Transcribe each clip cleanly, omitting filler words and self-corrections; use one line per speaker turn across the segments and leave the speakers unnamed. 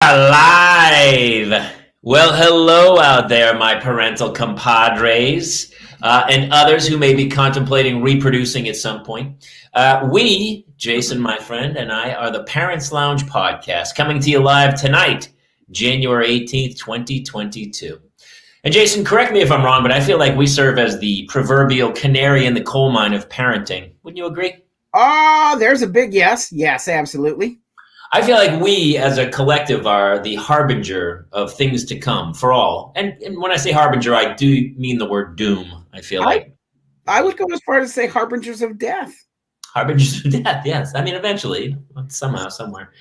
Alive. Well, hello out there, my parental compadres, and others who may be contemplating reproducing at some point. Jason, my friend, and I are the Parents Lounge podcast, coming to you live tonight, January 18th, 2022. And Jason, correct me if I'm wrong, but I feel like we serve as the proverbial canary in the coal mine of parenting. Wouldn't you agree?
There's a big yes. Yes, absolutely.
I feel like we as a collective are the harbinger of things to come for all. And when I say harbinger, I do mean the word doom. I
would go as far as to say harbingers of death.
Harbingers of death, yes. I mean, eventually, somehow, somewhere.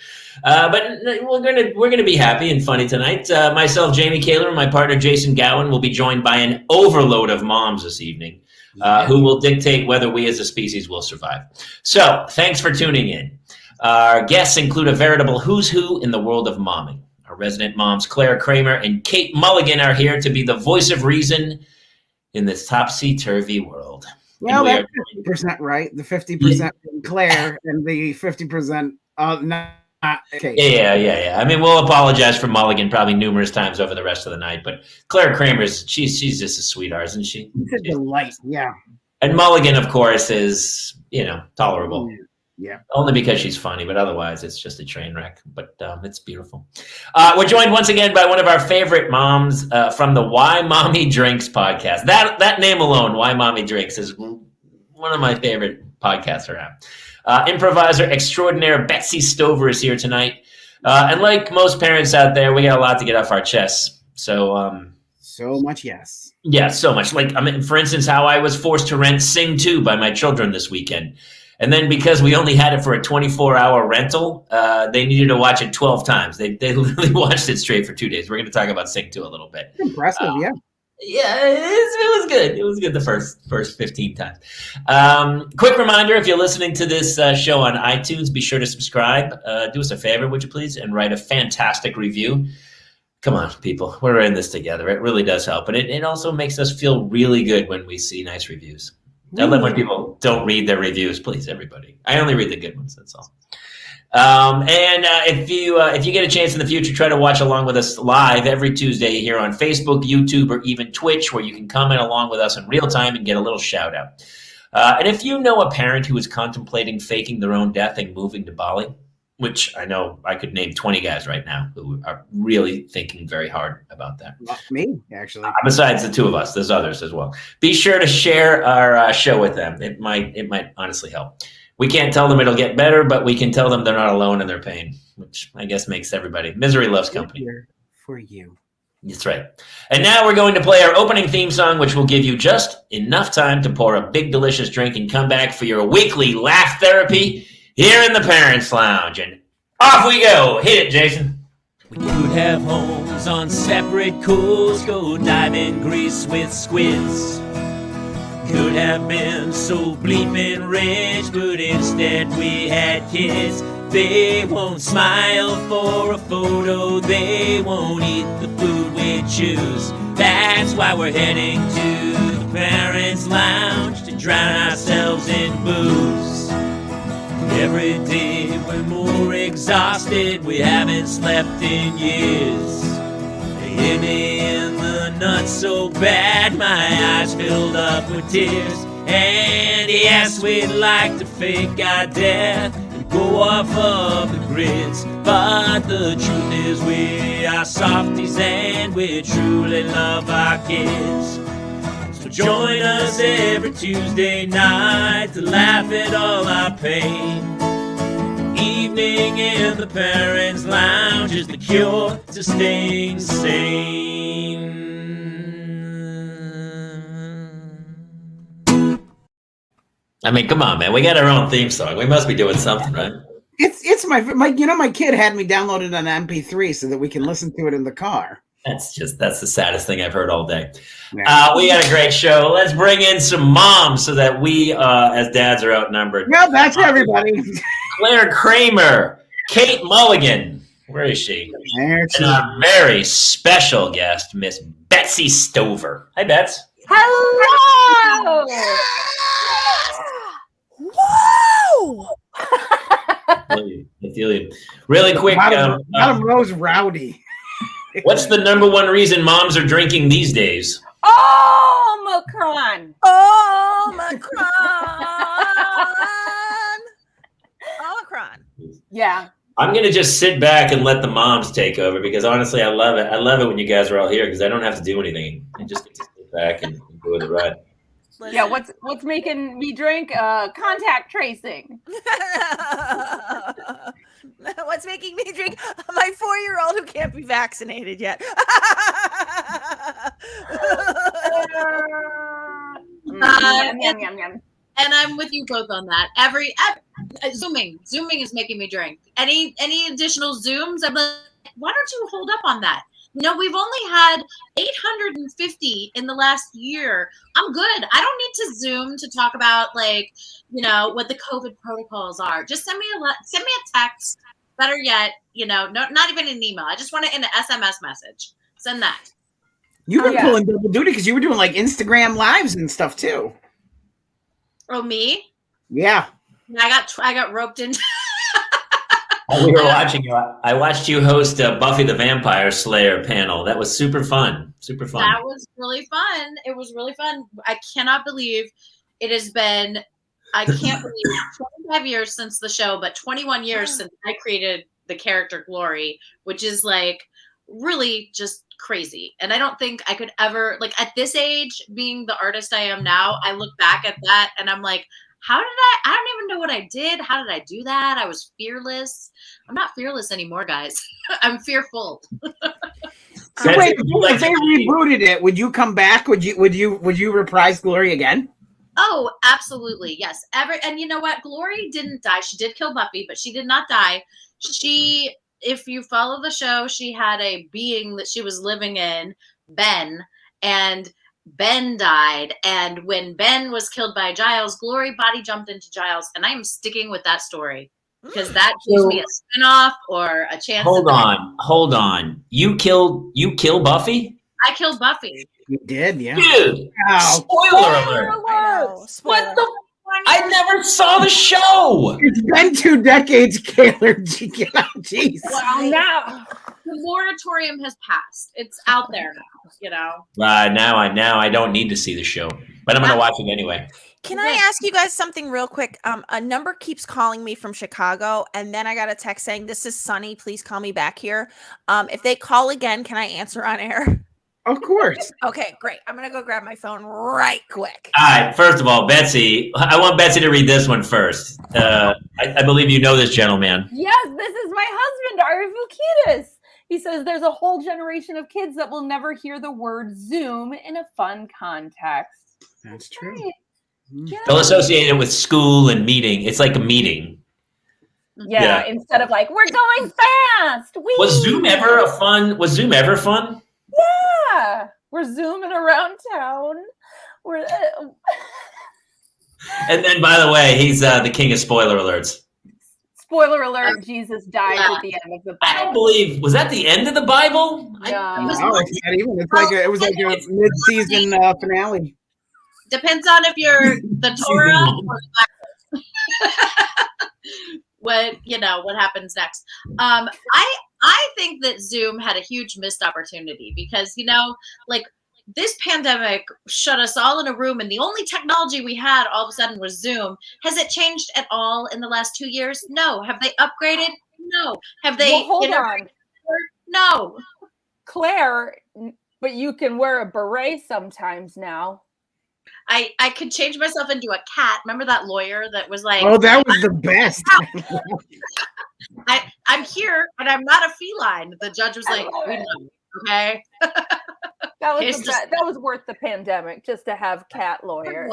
But we're gonna be happy and funny tonight. Myself, Jamie Kaler, and my partner Jason Gowin will be joined by an overload of moms this evening, who will dictate whether we as a species will survive. So, thanks for tuning in. Our guests include a veritable who's who in the world of momming. Our resident moms, Clare Kramer and Kate Mulligan, are here to be the voice of reason in this topsy-turvy world.
Well, that's 50% right. The 50% Claire and the 50% not Kate.
Yeah. I mean, we'll apologize for Mulligan probably numerous times over the rest of the night, but Clare Kramer, she's just a sweetheart, isn't she?
She's a delight, yeah.
And Mulligan, of course, is, tolerable.
Yeah.
Only because she's funny, but otherwise it's just a train wreck. But it's beautiful. We're joined once again by one of our favorite moms from the Why Mommy Drinks podcast. That name alone, Why Mommy Drinks, is one of my favorite podcasts around. Improviser extraordinaire Betsy Stover is here tonight. And like most parents out there, we got a lot to get off our chests. So
much yes.
Yeah, so much. For instance, how I was forced to rent Sing 2 by my children this weekend. And then because we only had it for a 24-hour rental, they needed to watch it 12 times. They literally watched it straight for 2 days. We're going to talk about Sing 2 a little bit.
Impressive, yeah.
Yeah, it was good. It was good the first 15 times. Quick reminder, if you're listening to this show on iTunes, be sure to subscribe. Do us a favor, would you please, and write a fantastic review. Come on, people. We're in this together. It really does help. And it also makes us feel really good when we see nice reviews. I love when people don't read their reviews. Please, everybody. I only read the good ones. That's all. If you get a chance in the future, try to watch along with us live every Tuesday here on Facebook, YouTube, or even Twitch, where you can comment along with us in real time and get a little shout out. And if you know a parent who is contemplating faking their own death and moving to Bali, which I know I could name 20 guys right now who are really thinking very hard about that.
Not me, actually.
Besides the two of us, there's others as well. Be sure to share our show with them. It might honestly help. We can't tell them it'll get better, but we can tell them they're not alone in their pain, which I guess makes everybody. Misery loves company.
Here for you.
That's right. And now we're going to play our opening theme song, which will give you just enough time to pour a big, delicious drink and come back for your weekly laugh therapy here in the Parents Lounge. And off we go. Hit it, Jason.
We could have homes on separate coasts, go dive in Greece with squids. Could have been so bleeping rich, but instead we had kids. They won't smile for a photo, they won't eat the food we choose. That's why we're heading to the Parents Lounge to drown ourselves in booze. Every day we're more exhausted, we haven't slept in years. They hit me in the nuts so bad, my eyes filled up with tears. And yes, we'd like to fake our death and go off of the grids, but the truth is we are softies and we truly love our kids. So join us every Tuesday night to laugh at all our pain. Evening in the Parents Lounge is the cure to staying sane.
I mean, come on, man. We got our own theme song. We must be doing something, right?
It's my kid had me downloaded on MP3 so that we can listen to it in the car.
That's the saddest thing I've heard all day. Yeah. We got a great show. Let's bring in some moms so that we, as dads, are outnumbered.
Well, that's everybody.
Clare Kramer, Kate Mulligan. Where is she? And our very special guest, Miss Betsy Stover. Hi, Bets.
Hello. Whoa!
I feel you. Really quick.
Bottom row's rowdy.
What's the number one reason moms are drinking these days?
Omicron.
Omicron.
Yeah.
I'm going to just sit back and let the moms take over because honestly, I love it. I love it when you guys are all here because I don't have to do anything. I just get to sit back and enjoy the ride.
Listen.
Yeah, what's making me drink? Contact tracing.
What's making me drink? My 4-year-old who can't be vaccinated yet.
Yum, yum, yum.
And I'm with you both on that. Zooming is making me drink. Any additional Zooms? I'm like, why don't you hold up on that? We've only had 850 in the last year. I'm good. I don't need to Zoom to talk about what the COVID protocols are. Just send me a text. Better yet, not even an email. I just want it in an SMS message. Send that.
You were pulling double duty because you were doing like Instagram lives and stuff too.
Oh, me?
Yeah.
I got roped into.
We were watching you. I watched you host Buffy the Vampire Slayer panel. That was super fun. Super fun.
That was really fun. It was really fun. I cannot believe it has been. I can't believe 25 years since the show, but 21 years since I created the character Glory, which is really just crazy. And I don't think I could ever at this age, being the artist I am now, I look back at that and I'm like, I don't even know what I did. How did I do that? I was fearless. I'm not fearless anymore, guys. I'm fearful.
So wait, if they rebooted it, would you come back? Would you reprise Glory again?
Oh, absolutely. Yes. And you know what? Glory didn't die. She did kill Buffy, but she did not die. If you follow the show, she had a being that she was living in, Ben, and Ben died. And when Ben was killed by Giles, Glory body jumped into Giles. And I am sticking with that story because that gives me a spinoff or a chance.
Hold on. You kill Buffy?
I killed Buffy.
You did, yeah.
Dude,
Wow.
spoiler alert.
Spoiler.
What the? I never saw the show.
It's been 2 decades, Kaler. Jeez.
Well, now the moratorium has passed. It's out there now,
Now I don't need to see the show, but I'm going to watch it anyway.
Can I ask you guys something real quick? A number keeps calling me from Chicago, and then I got a text saying, "This is Sunny. Please call me back here." If they call again, can I answer on air?
Of course.
Okay, great. I'm going to go grab my phone right quick.
All right. First of all, Betsy, I want Betsy to read this one first. I believe you know this gentleman.
Yes, this is my husband, Arifukidis. He says there's a whole generation of kids that will never hear the word Zoom in a fun context.
That's true.
Right. Yeah.
They'll associate it with school and meeting. It's like a meeting.
Yeah, instead of we're going fast.
Was Zoom ever fun?
Yeah, we're zooming around town.
And then, by the way, he's the king of spoiler alerts.
Spoiler alert: Jesus died at the end of the Bible.
I don't believe. Was that the end of the Bible?
Yeah.
No, it's not even. It was like a mid-season finale.
Depends on if you're the Torah or the Bible. What happens next. I think that Zoom had a huge missed opportunity because, this pandemic shut us all in a room and the only technology we had all of a sudden was Zoom. Has it changed at all in the last 2 years? No. Have they upgraded? No. Have they?
Hold on.
No.
Claire, but you can wear a beret sometimes now.
I could change myself into a cat. Remember that lawyer that was like,
"Oh, that was the best."
I'm here, but I'm not a feline. The judge was like, "We know, okay."
That was worth the pandemic just to have cat lawyer.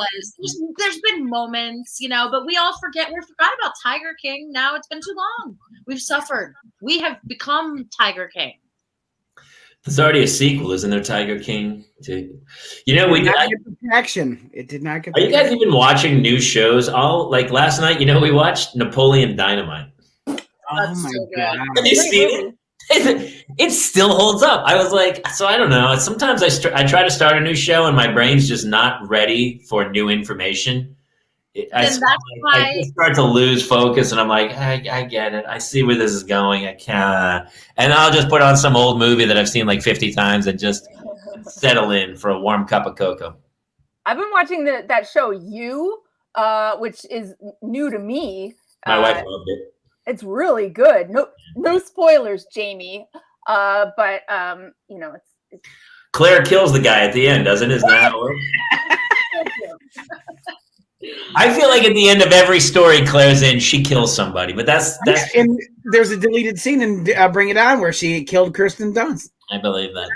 There's been moments, but we all forgot about Tiger King. Now it's been too long. We've suffered. We have become Tiger King.
There's already a sequel, isn't there? Tiger King. We
did not get the traction. It did not get.
Are you guys even watching new shows? Last night, we watched Napoleon Dynamite.
Oh my god!
Have you seen it? It still holds up. I was like, so I don't know. Sometimes I try to start a new show and my brain's just not ready for new information. I
Then that's why
just start to lose focus, and I'm like, I get it. I see where this is going. I can't. And I'll just put on some old movie that I've seen like 50 times and just settle in for a warm cup of cocoa.
I've been watching that show You, which is new to me.
My wife loved it.
It's really good. No spoilers, Jamie. But you know, it's
Claire kills the guy at the end, doesn't it? Isn't that how it works? I feel like at the end of every story Claire's in, she kills somebody, but that's
And there's a deleted scene in Bring It On where she killed Kirsten Dunst.
I believe that.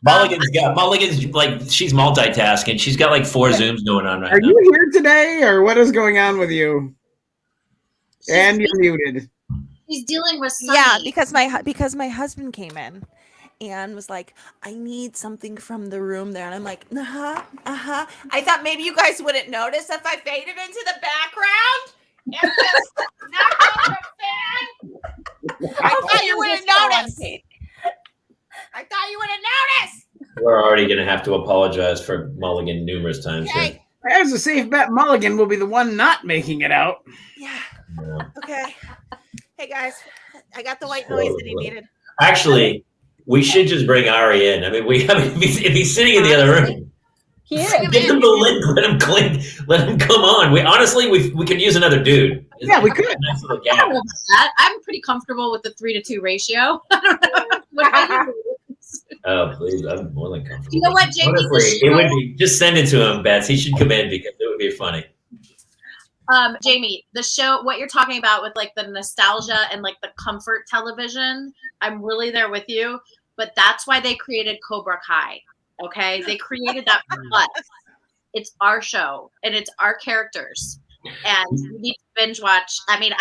Mulligan's like she's multitasking. She's got like 4 Zooms going on right
Are
now.
you here today, or what is going on with you? And you're muted.
he's dealing with Sunny.
Yeah, because my husband came in and was like, I need something from the room there. And I'm like, I thought maybe you guys wouldn't notice if I faded into the background and just knocked on the fan. I thought you wouldn't notice. I thought you wouldn't notice.
We're already going to have to apologize for Mulligan numerous times here.
Okay.
There's a safe bet Mulligan will be the one not making it out.
Yeah.
Yeah.
Okay. Hey guys, I got the white noise that he needed.
Actually, we should just bring Ari in. I mean, if he's sitting in the other room,
he is.
give him the link. Let him click. Let him come on. We could use another dude.
Yeah, we could.
Nice little
I
gap.
don't know about that. I'm pretty comfortable with the 3-to-2 ratio. I don't know. What about you?
Oh, please! I'm more than comfortable.
You know what, Jamie?
Honestly, it would be. Just send it to him, Bets. He should come in because it would be funny.
Jamie, the show, what you're talking about with like the nostalgia and like the comfort television, I'm really there with you. But that's why they created Cobra Kai. Okay, they created that for us. It's our show and it's our characters, and we need to binge watch. I mean,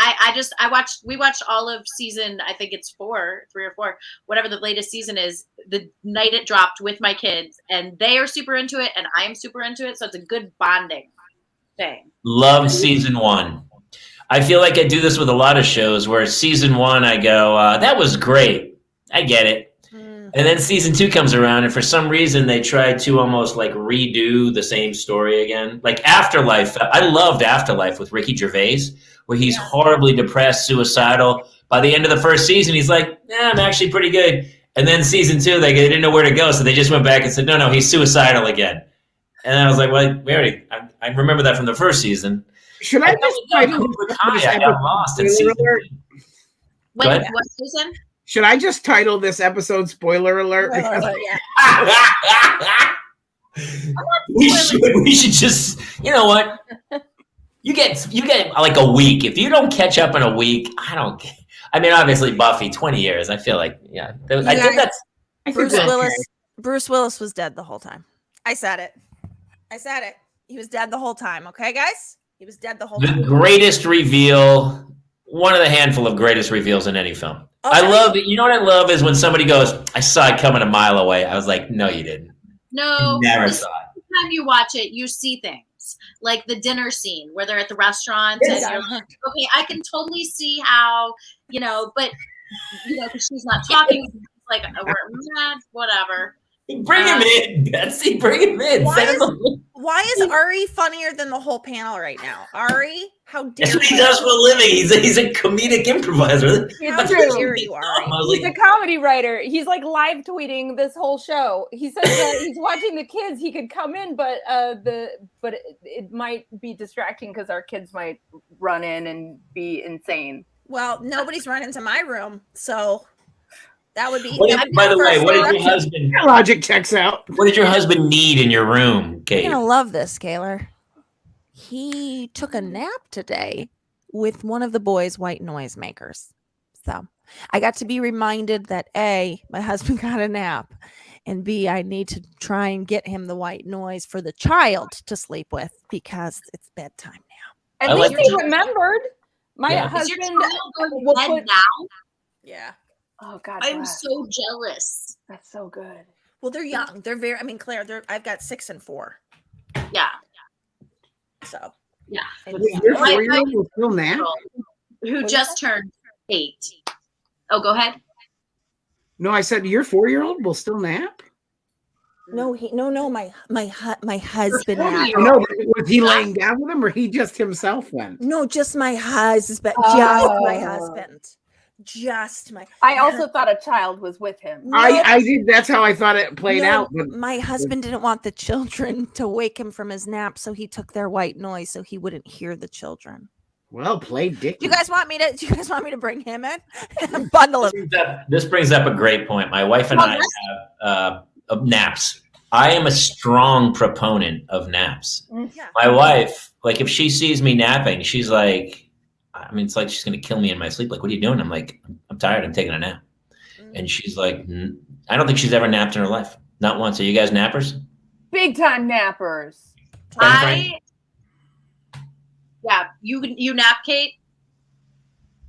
we watched all of season. I think it's 3 or 4, whatever the latest season is. The night it dropped with my kids, and they are super into it, and I am super into it. So it's a good bonding thing.
Love season 1. I feel like I do this with a lot of shows where season 1 I go, that was great. I get it. And then season 2 comes around, and for some reason they tried to almost like redo the same story again. Like Afterlife. I loved Afterlife with Ricky Gervais, where he's horribly depressed, suicidal. By the end of the first season, he's like, I'm actually pretty good. And then season 2, they didn't know where to go, so they just went back and said, no, he's suicidal again. And I was like, well, I remember that from the first season.
Should I just title
I got lost in season 2.
What, Susan?
Should I just title this episode "Spoiler Alert"?
We should just. You know what? You get like a week. If you don't catch up in a week, I don't. I mean, obviously Buffy, 20 years. I feel like I think that's
Bruce Willis was dead the whole time. I said it. He was dead the whole time. Okay, guys, he was dead the whole time.
The greatest reveal. One of the handful of greatest reveals in any film. Okay. I love it. You know what I love is when somebody goes, I saw it coming a mile away. I was like, no, you didn't.
No.
Never saw it.
Every time you watch it, you see things. Like the dinner scene where they're at the restaurant.
Yes.
And you're like, okay, I can totally see how, but, because she's not talking. It's like, we're mad, whatever.
Bring him in, Betsy. Bring him in.
Why is Ari funnier than the whole panel right now? Ari, how dare
That's what he does for a living. He's a comedic improviser.
How dare you, Ari?
He's a comedy writer. He's like live tweeting this whole show. He says that he's watching the kids. He could come in, but it might be distracting because our kids might run in and be insane.
Well, nobody's run into my room, so that would be.
By the way, what did your husband?
That logic checks out.
What did your husband need in your room, Kate?
You're gonna love this, Kaler. He took a nap today with one of the boys' white noise makers. So I got to be reminded that A, my husband got a nap, and B, I need to try and get him the white noise for the child to sleep with because it's bedtime now.
At least he remembered. My husband
Is your child going to bed now?
Yeah.
Oh God,
I'm so jealous.
That's so good.
Well, they're young. They're very. I mean, Claire. I've got 6 and 4.
Yeah.
So.
Yeah.
Your 4-year-old will still nap?
Who just turned 8. Oh, go ahead.
No, I said your 4-year-old will still nap.
No, my husband.
Oh,
napped.
No, was he laying down with him, or he just himself went?
No, just my husband.
Oh.
Just my husband. Just my.
I also thought a child was with him.
No,
I did. That's how I thought it played out. But
my husband didn't want the children to wake him from his nap, so he took their white noise so he wouldn't hear the children.
well, play Dick.
Do you guys want me to bring him in? Bundle him.
This brings up a great point. My wife and I have naps. I am a strong proponent of naps.
Yeah.
My wife, like, if she sees me napping, she's like, I mean, it's like she's going to kill me in my sleep. Like, what are you doing? I'm like, I'm tired. I'm taking a nap. And she's like, I don't think she's ever napped in her life. Not once. Are you guys nappers?
Big time nappers.
Yeah, you nap, Kate?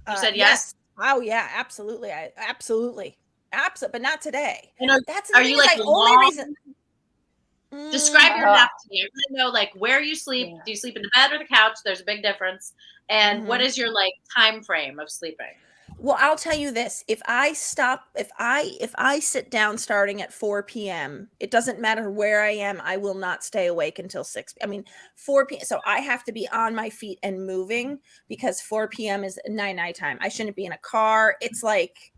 You said yes?
Oh yeah, absolutely. Absolutely, but not today.
And
That's
are you like
only reason?
Describe your nap to me. I want to know like where you sleep. Yeah. Do you sleep in the bed or the couch? There's a big difference. And what is your like time frame of sleeping?
Well, I'll tell you this. If I sit down starting at 4 p.m., it doesn't matter where I am, I will not stay awake until 4 p.m. So I have to be on my feet and moving because 4 p.m. is night time. I shouldn't be in a car. It's like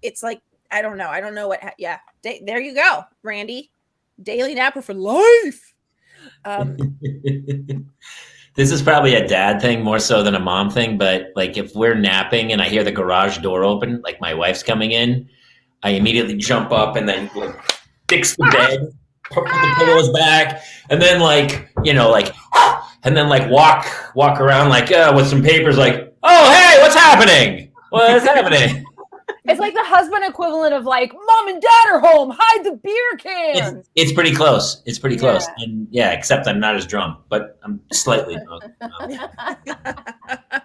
I don't know what. Yeah. There you go, Randy. Daily napper for life.
This is probably a dad thing more so than a mom thing, but like if we're napping and I hear the garage door open, like my wife's coming in, I immediately jump up and then like fix the bed, put the pillows back, and then and then walk around like with some papers like, oh hey, what's happening? What's happening?
It's like the husband equivalent of like, mom and dad are home, hide the beer can.
It's pretty close. It's pretty close. And except I'm not as drunk, but I'm slightly drunk.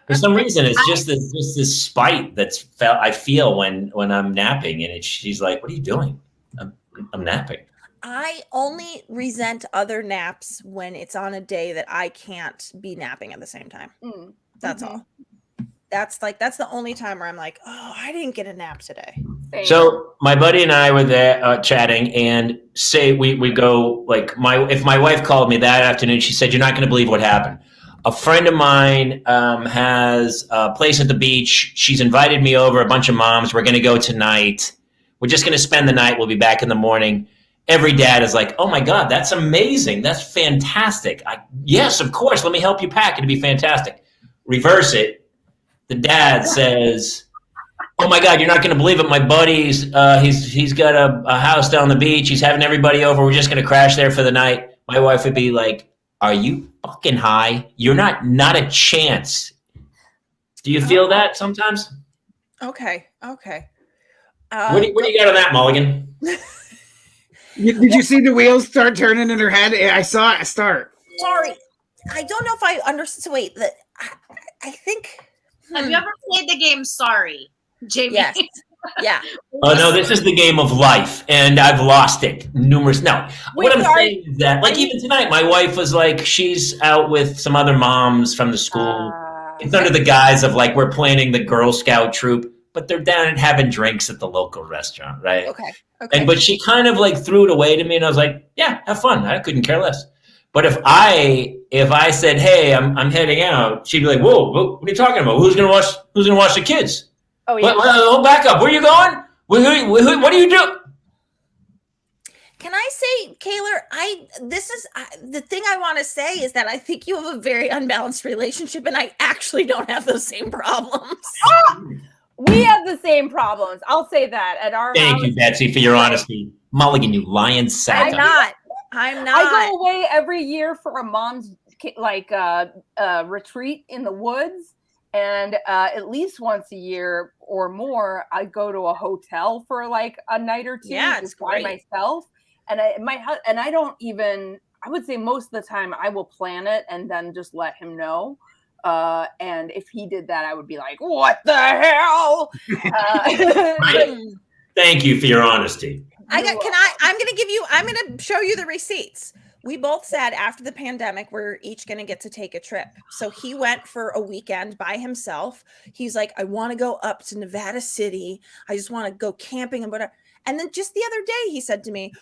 For some reason, it's just this spite I feel when I'm napping, and she's like, what are you doing? I'm napping.
I only resent other naps when it's on a day that I can't be napping at the same time. That's all. That's the only time where I'm like, oh, I didn't get a nap today.
So my buddy and I were there chatting, and say we go like if my wife called me that afternoon, she said, you're not going to believe what happened. A friend of mine has a place at the beach. She's invited me over, a bunch of moms. We're going to go tonight. We're just going to spend the night. We'll be back in the morning. Every dad is like, oh my God, that's amazing. That's fantastic. Yes, of course. Let me help you pack. It'd be fantastic. Reverse it. The dad says, oh my God, you're not going to believe it. My buddy's, he's got a house down the beach. He's having everybody over. We're just going to crash there for the night. My wife would be like, are you fucking high? You're not a chance. Do you feel that sometimes?
Okay.
What do you got on that, Mulligan?
Did you see the wheels start turning in her head? I saw it start.
Sorry. I don't know if I understood. So wait, I think...
Have you ever played the game Sorry, Jamie?
Yes. Yeah.
Oh no, this is the game of life, and I've lost it numerous. No, what I'm saying is that, like, even tonight, my wife was like, she's out with some other moms from the school. It's under the guise of like we're planning the Girl Scout troop, but they're down and having drinks at the local restaurant, right?
Okay.
But she kind of like threw it away to me, and I was like, yeah, have fun. I couldn't care less. But if I said, "Hey, I'm heading out," she'd be like, "Whoa, what are you talking about? Who's gonna watch the kids?"
Oh yeah.
Back up. Where are you going? What do you do?
Can I say, Kaler? This is the thing I want to say is that I think you have a very unbalanced relationship, and I actually don't have those same problems.
We have the same problems. I'll say that at our.
Thank you, Betsy, for your honesty. Mulligan, you lying sack.
I'm not.
I go away every year for a mom's retreat in the woods, and at least once a year or more, I go to a hotel for like a night or two.
Yeah, it's
by
great.
myself, and I don't even. I would say most of the time I will plan it and then just let him know. And if he did that, I would be like, "What the hell?"
Thank you for your honesty.
I'm going to show you the receipts. we both said after the pandemic, we're each going to get to take a trip. So he went for a weekend by himself. He's like, I want to go up to Nevada City. I just want to go camping and whatever. And then just the other day, he said to me,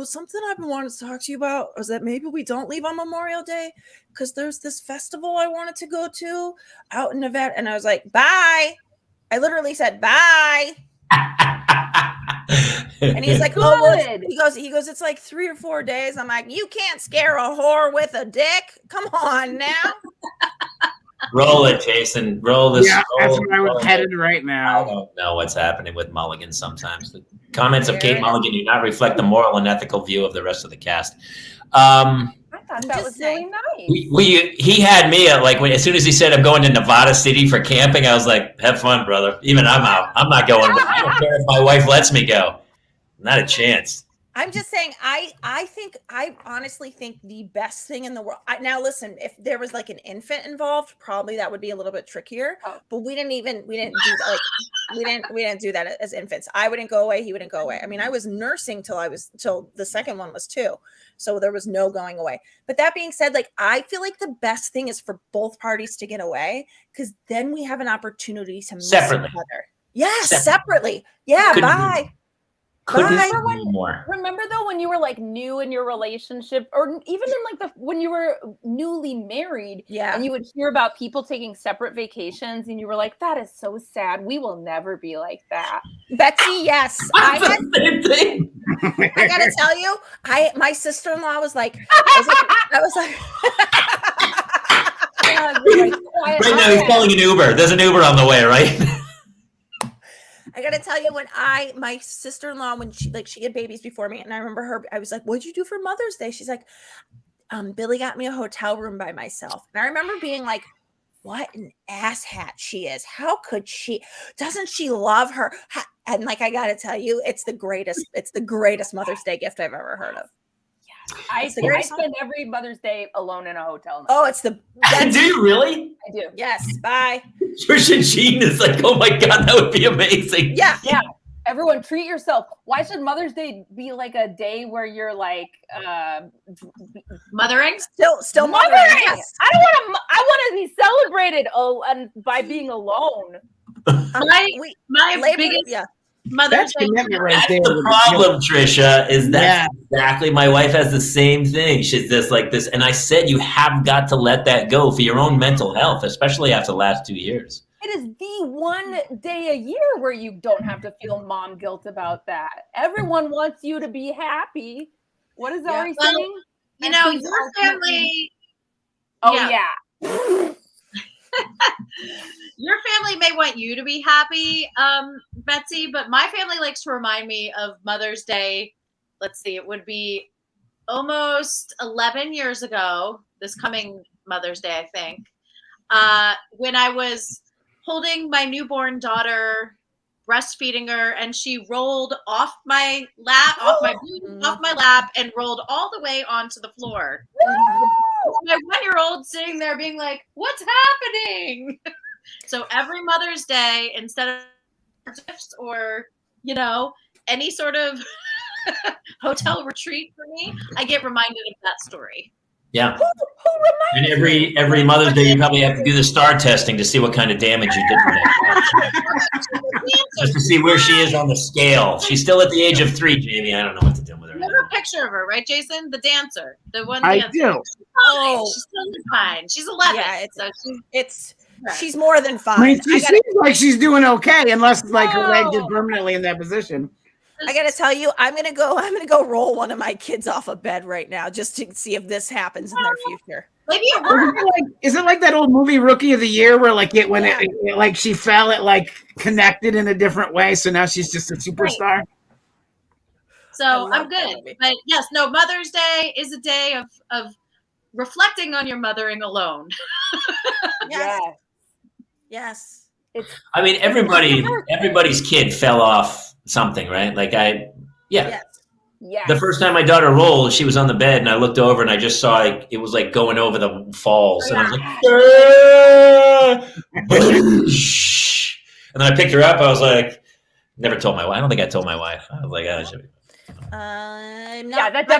something I've been wanting to talk to you about is that maybe we don't leave on Memorial Day because there's this festival I wanted to go to out in Nevada. And I was like, bye. I literally said, bye. And he's like, oh, well, he goes, it's like 3 or 4 days. I'm like, you can't scare a whore with a dick. Come on now.
Roll it, Jason. Roll this.
Yeah, that's where I was headed right now.
I don't know what's happening with Mulligan sometimes. The comments of Kate Mulligan do not reflect the moral and ethical view of the rest of the cast.
I thought that was really nice.
He had me at as soon as he said I'm going to Nevada City for camping, I was like, have fun, brother. Even I'm out. I'm not going. I don't care if my wife lets me go. Not a chance.
I'm just saying, I honestly think the best thing in the world. Now, listen, if there was like an infant involved, probably that would be a little bit trickier.
Oh.
But we didn't do that. We didn't do that as infants. I wouldn't go away. He wouldn't go away. I mean, I was nursing till the second one was 2, so there was no going away. But that being said, I feel like the best thing is for both parties to get away because then we have an opportunity to miss each other. Yes, separately. Yeah, bye.
Remember though when you were new in your relationship, or even in when you were newly married, and you would hear about people taking separate vacations, and you were like, "That is so sad. We will never be like that."
Betsy, yes, I gotta tell you, my sister-in-law was like, I was like.
Right now he's calling an Uber. There's an Uber on the way, right?
I gotta tell you, when my sister-in-law, when she had babies before me, and I remember her, I was like, what'd you do for Mother's Day? She's like, Billy got me a hotel room by myself. And I remember being like, what an asshat she is. How could doesn't she love her? And I gotta tell you, it's the greatest Mother's Day gift I've ever heard of.
I spend every Mother's Day alone in a hotel.
Oh, it's the best.
Do you really?
I do.
Yes. Bye.
Trisha Jean is like, oh my God, that would be amazing.
Yeah.
Yeah. Everyone treat yourself. Why should Mother's Day be a day where you're
mothering?
Still mothering.
Yes. I want to be celebrated by being alone.
My biggest Mother's Day.
That's the problem, Trisha, is that exactly my wife has the same thing. She's just like this. And I said, you have got to let that go for your own mental health, especially after the last 2 years.
It is the one day a year where you don't have to feel mom guilt about that. Everyone wants you to be happy. What is Ari saying?
Your family.
Oh, yeah.
Your family may want you to be happy, Betsy, but my family likes to remind me of Mother's Day. Let's see, it would be almost 11 years ago, this coming Mother's Day, I think, when I was holding my newborn daughter, breastfeeding her, and she rolled off my lap, off my lap, and rolled all the way onto the floor. My 1-year-old sitting there being like, what's happening? So every Mother's Day, instead of gifts or, any sort of hotel retreat for me, I get reminded of that story.
Yeah. And every Mother's Day, you probably have to do the star testing to see what kind of damage you did to that. Just to see where she is on the scale. She's still at the age of 3, Jamie. I don't know what to do with her.
You have a picture of her, right, Jason? The dancer. The one
I
dancer.
do.
She's still fine. She's 11.
Yeah, she's more than fine.
I mean, she seems like she's doing okay, unless her leg is permanently in that position.
I gotta tell you, I'm gonna go roll one of my kids off a bed right now just to see if this happens in their future.
Maybe it works.
Is it like that old movie Rookie of the Year where she fell, it connected in a different way, so now she's just a superstar? Right.
So I'm good. But yes, Mother's Day is a day of reflecting on your mothering alone.
Yes.
I mean, everybody's kid fell off something, right?
Yes.
The first time my daughter rolled, she was on the bed, and I looked over, and I just saw it was going over the falls, and I was like, boosh! And then I picked her up. I was like, never told my wife. I don't think I told my wife. I was like, oh, it should be.
I'm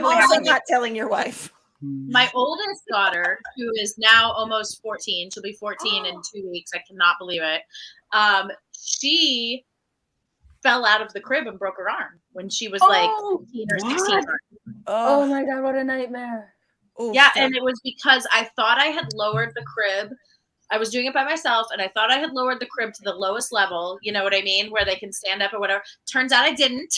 also not telling your wife.
my oldest daughter, who is now almost 14, she'll be 14 in 2 weeks. I cannot believe it. She fell out of the crib and broke her arm when she was like 15 or 16.
Oh my God, what a nightmare.
Yeah, and it was because I thought I had lowered the crib. I was doing it by myself, and I thought I had lowered the crib to the lowest level, you know what I mean, where they can stand up or whatever. Turns out I didn't.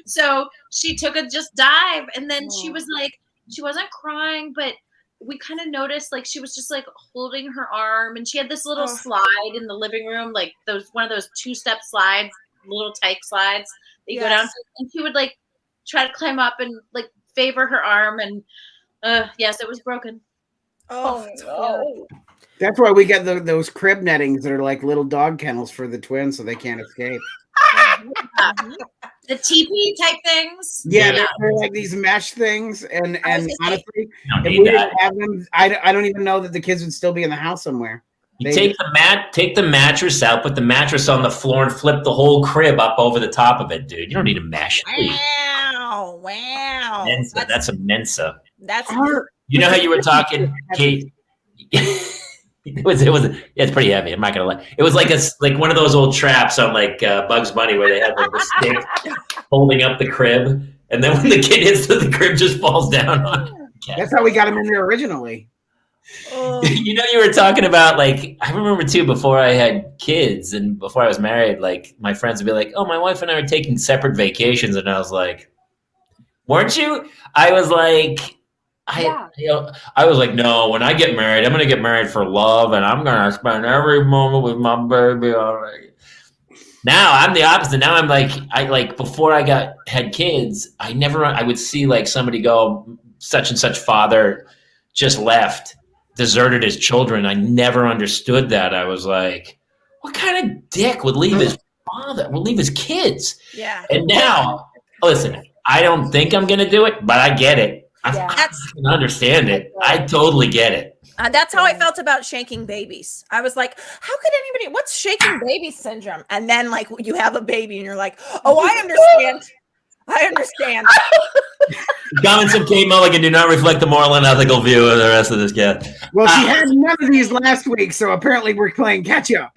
So she took a just dive, and then she was like, she wasn't crying, but we kind of noticed like she was just like holding her arm, and she had this little slide in the living room, like one of those 2-step slides, little tyke slides that you go down, and she would like try to climb up and like favor her arm, and yes, it was broken.
Oh no.
That's why we get those crib nettings that are like little dog kennels for the twins so they can't escape.
The teepee type things.
Yeah, they're like these mesh things, and honestly, if we didn't have them, I don't even know that the kids would still be in the house somewhere.
You take the mattress out, put the mattress on the floor, and flip the whole crib up over the top of it, dude. You don't need a mesh.
Wow.
Mensa. That's a Mensa.
That's
you know how you were talking, Kate? It's pretty heavy. I'm not gonna lie. It was like one of those old traps on like Bugs Bunny where they had like the stick holding up the crib, and then when the kid hits the crib just falls down on it.
That's how we got him in there originally.
You know, you were talking about like I remember too before I had kids and before I was married, like my friends would be like, "Oh, my wife and I are taking separate vacations," and I was like, "Weren't you?" I was like. I was like, no, when I get married, I'm going to get married for love, and I'm going to spend every moment with my baby already. Now I'm the opposite. Now I'm like, before I had kids, I would see like somebody go, such and such father just left, deserted his children. I never understood that. I was like, what kind of dick would leave his father, would leave his kids?
Yeah.
And now, listen, I don't think I'm going to do it, but I get it. I can understand it. I totally get it.
That's how I felt about shaking babies. I was like, how could anybody, what's shaking baby syndrome? And then like you have a baby and you're like, oh, I understand. I understand.
Comments of Kate Mulligan do not reflect the moral and ethical view of the rest of this cast.
Well, she had none of these last week, so apparently we're playing catch up.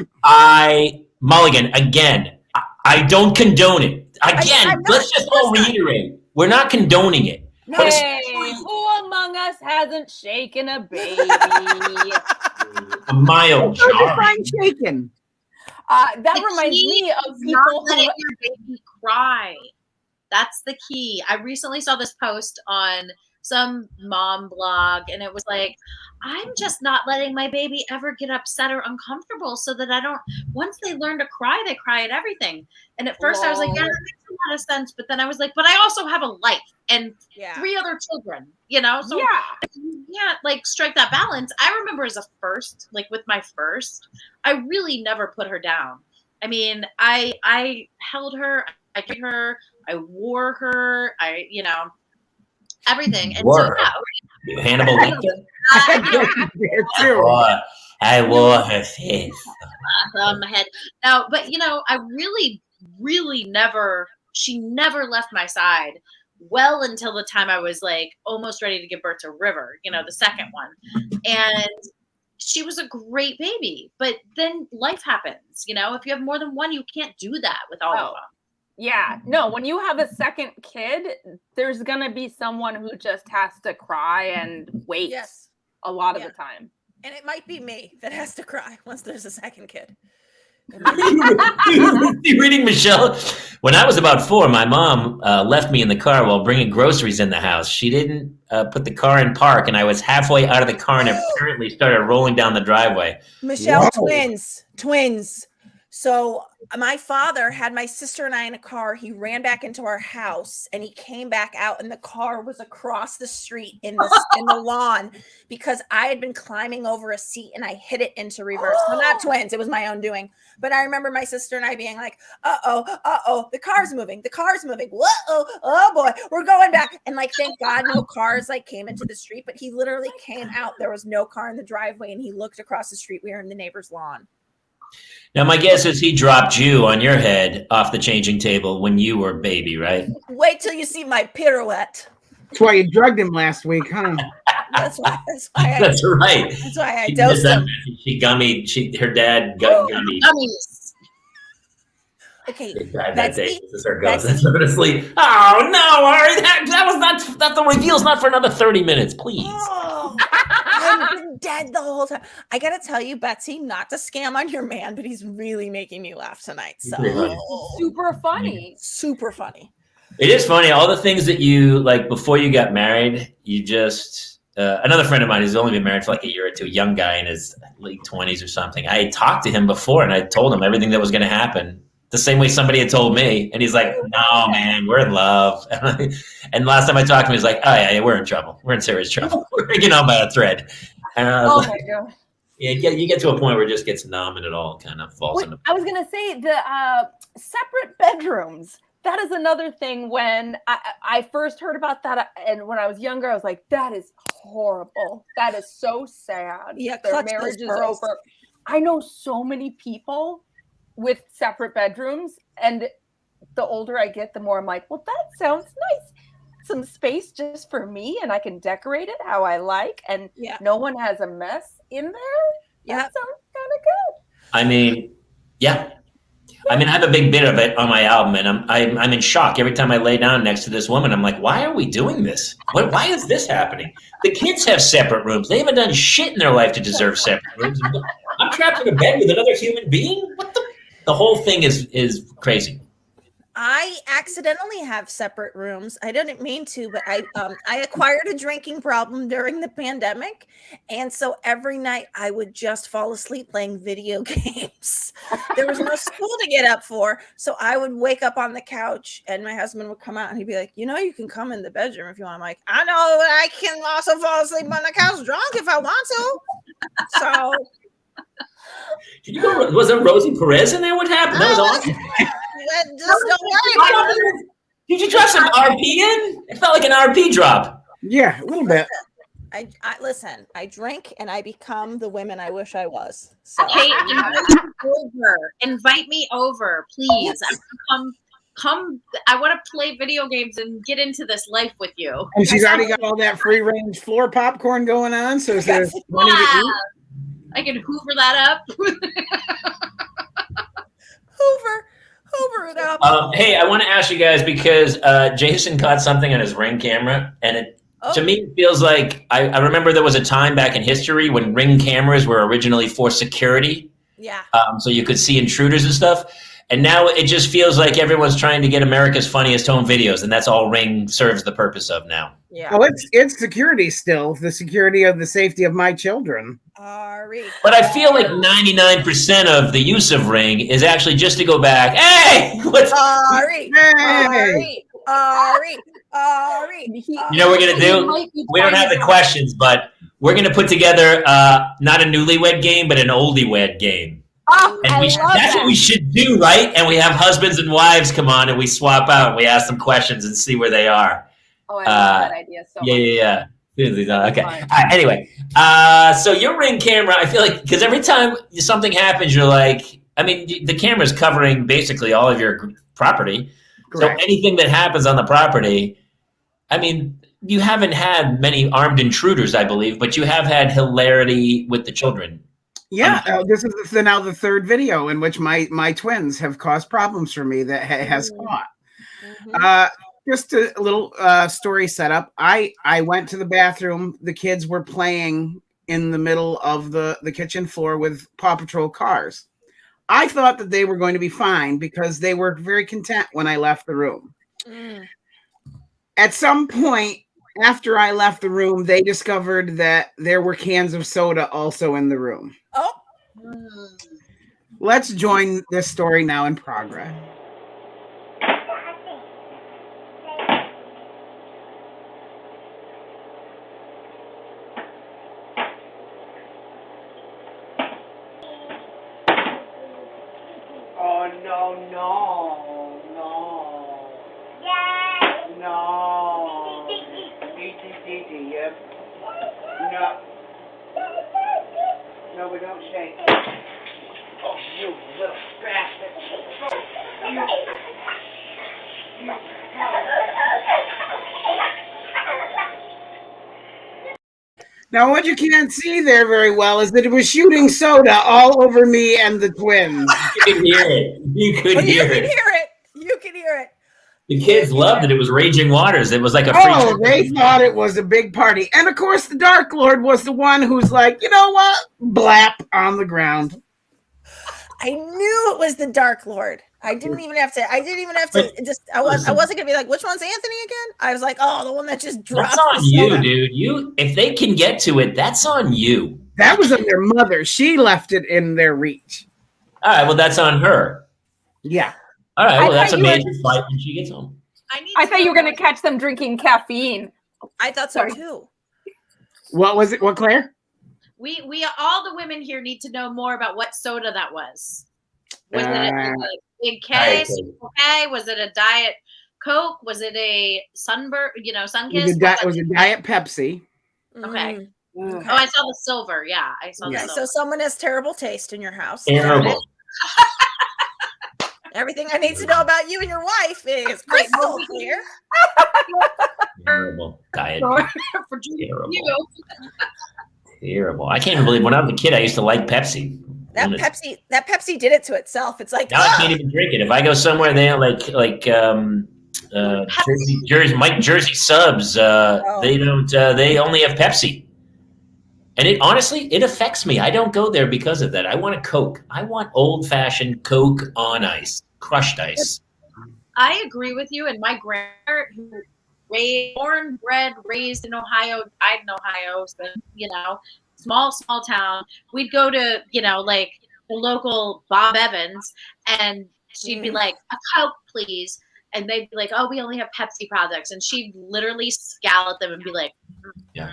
Mulligan, again, I don't condone it. Again, let's just all reiterate. We're not condoning it.
Hey, who among us hasn't shaken a baby?
A mild
So
jar.
define shaken.
That reminds me of people
letting your baby cry. That's the key. I recently saw this post on some mom blog, and it was like, I'm just not letting my baby ever get upset or uncomfortable so that I don't, once they learn to cry, they cry at everything. And at first I was like, yeah, that makes a lot of sense. But then I was like, but I also have a life and 3 other children, you know? So yeah, like strike that balance. I remember as a first, like with my first, I really never put her down. I mean, I held her, I carried her, I wore her, everything. And so
Hannibal Lecter? I wore her face
on my head. Now, but I really, really she never left my side well until the time I was like almost ready to give birth to River, the second one. And she was a great baby, but then life happens, if you have more than one, you can't do that with all of them.
Yeah, no, when you have a second kid, there's going to be someone who just has to cry and wait a lot of the time.
And it might be me that has to cry once there's a second kid.
Reading Michelle. When I was about 4, my mom left me in the car while bringing groceries in the house. She didn't put the car in park, and I was halfway out of the car and apparently started rolling down the driveway.
Michelle, twins. So my father had my sister and I in a car. He ran back into our house and he came back out, and the car was across the street in the lawn because I had been climbing over a seat and I hit it into reverse. So not twins. It was my own doing. But I remember my sister and I being like, uh-oh, the car's moving. Whoa, oh boy, we're going back. And like, thank God no cars like came into the street, but he literally came out. There was no car in the driveway and he looked across the street. We were in the neighbor's lawn.
Now, my guess is he dropped you on your head off the changing table when you were a baby, right?
Wait till you see my pirouette.
That's why you drugged him last week, huh?
That's why
That's right.
that's why I
She
dosed
did that.
him.
She gummied. Her dad gummied.
Gummies.
Okay,
That day, this is her ghost.
Betsy-
That's her to sleep. Oh no, Ari, that was not. That the reveal's not for another 30 minutes, please.
Oh, I've been dead the whole time. I gotta tell you, Betsy, not to scam on your man, but he's really making me laugh tonight. So
Pretty funny.
Super funny.
super funny.
It is funny. All the things that you like before you got married, you just. Another friend of mine who's only been married for like a year or two, a young guy in his late 20s or something. I had talked to him before, and I told him everything that was going to happen. The same way somebody had told me, and he's like, "No, man, we're in love." And last time I talked to him, he was like, "Oh yeah, we're in trouble. We're in serious trouble. We're hanging on by a thread." And I was
My god!
yeah, you get to a point where it just gets numb, and it all kind of falls into.
I was gonna say the separate bedrooms. That is another thing. When I first heard about that, and when I was younger, I was like, "That is horrible. That is so sad.
Yeah,
their
clutch
marriage
those
is
pearls.
over." I know so many people with separate bedrooms, and the older I get, the more I'm like, well, that sounds nice. Some space just for me, and I can decorate it how I like, and no one has a mess in there.
Yeah,
that sounds kind of good.
I mean, yeah. I mean, I have a big bit of it on my album, and I'm in shock every time I lay down next to this woman. I'm like, why are we doing this? Why is this happening? The kids have separate rooms. They haven't done shit in their life to deserve separate rooms. I'm trapped in a bed with another human being. What the whole thing is crazy.
I accidentally have separate rooms. I didn't mean to, but I acquired a drinking problem during the pandemic, and so every night I would just fall asleep playing video games. There was no school to get up for, so I would wake up on the couch, and my husband would come out, and he'd be like, "You know, you can come in the bedroom if you want." I'm like, "I know, but I can also fall asleep on the couch drunk if I want to." So.
Did you go? Was there Rosie Perez in there? What happened? That was awesome.
Just don't worry.
Did you drop some RP in? It felt like an RP drop.
Yeah, a little bit.
I listen. I drink and I become the women I wish I was. So.
Kate, invite me over, please. Come. I want to play video games and get into this life with you.
And she's already got all that free range floor popcorn going on, so there's plenty to eat.
I can hoover that up.
Hoover it up.
Hey, I want to ask you guys because Jason caught something on his Ring camera, and it to me it feels like I remember there was a time back in history when Ring cameras were originally for security.
Yeah.
So you could see intruders and stuff. And now it just feels like everyone's trying to get America's funniest home videos, and that's all Ring serves the purpose of now.
Yeah.
Oh, it's security still, the security of the safety of my children.
But I feel like 99% of the use of Ring is actually just to go back. Hey, what's
Ari?
You know what we're gonna do? We don't have the questions, but we're gonna put together not a newlywed game, but an oldie-wed game.
Oh,
And that's what we should do, right? And we have husbands and wives come on, and we swap out, and we ask them questions and see where they are.
Oh, I love that idea so much.
Yeah. Okay. Anyway, so your Ring camera, I feel like, because every time something happens, you're like, I mean, the camera's covering basically all of your property.
Correct.
So anything that happens on the property, I mean, you haven't had many armed intruders, I believe, but you have had hilarity with the children.
Yeah, this is now the third video in which my twins have caused problems for me that has caught.
Mm-hmm.
Just a little story setup. I went to the bathroom. The kids were playing in the middle of the kitchen floor with Paw Patrol cars. I thought that they were going to be fine because they were very content when I left the room. At some point after I left the room, they discovered that there were cans of soda also in the room.
Oh.
Let's join this story now in progress. Oh, no. Yeah. No. Yep. No. No, we don't shake. Oh, you little bastard. Now, what you can't see there very well is that it was shooting soda all over me and the twins.
You could hear it. You could
Well, you
hear
can
it.
hear it. You can hear it.
The kids loved it. It was Raging Waters. It was like a free
Oh, they thought it was a big party. And of course, the Dark Lord was the one who's like, you know what? Blap on the ground.
I knew it was the Dark Lord. I didn't even have to. I wasn't gonna be like, which one's Anthony again? I was like, oh, the one that just dropped.
That's on
the
you,
soda.
dude. If they can get to it, that's on you.
That was on their mother. She left it in their reach.
All right, well, that's on her.
Yeah.
All right, well,
I
that's a
thought you were-
major fight when she gets home.
I thought you were going to catch them drinking caffeine.
I thought so too.
What was it? What, Claire?
We all the women here need to know more about what soda that was. Was it a big K?
Diet
Okay. Was it a Diet Coke? Was it a Sunburn? Sun
It
Kiss?
was a Diet Pepsi.
Okay.
Mm.
Oh, I saw the silver. Yeah, I saw the
Okay,
silver.
so someone has terrible taste in your house.
Terrible.
Everything I need to know about you and your wife is crystal clear.
Terrible. Diet.
For drinking
Terrible.
you.
Terrible. I can't even believe when I was a kid, I used to like Pepsi.
That Pepsi did it to itself. It's like,
Now I can't even drink it. If I go somewhere there, Jersey Subs, they don't. They only have Pepsi, and it honestly affects me. I don't go there because of that. I want a Coke. I want old-fashioned Coke on ice, crushed ice.
I agree with you. And my grandmother, who born, bred, raised in Ohio, died in Ohio, so small town. We'd go to like the local Bob Evans, and she'd be like, "A Coke, please," and they'd be like, "Oh, we only have Pepsi products," and she'd literally scowl at them and be like,
Yeah.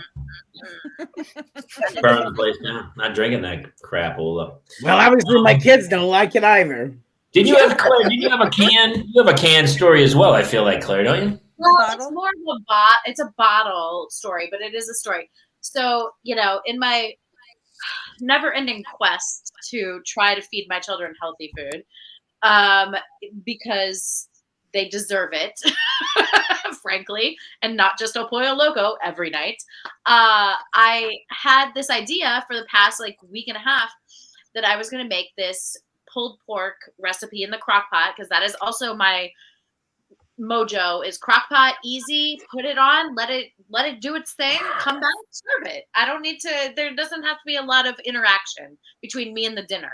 Burn the place down. Not drinking that crap, Ola.
Well, obviously, my kids don't like it either.
Did you have Claire? Did you have a can? You have a can story as well. I feel like, Claire, don't you?
Well, it's more of it's a bottle story, but it is a story. So, in my never-ending quest to try to feed my children healthy food, because they deserve it, frankly, and not just a Pollo Loco every night, I had this idea for the past week and a half that I was going to make this pulled pork recipe in the crock pot, because that is also my mojo. Is crock pot easy, put it on, let it do its thing, come back, serve it. I don't need to, there doesn't have to be a lot of interaction between me and the dinner,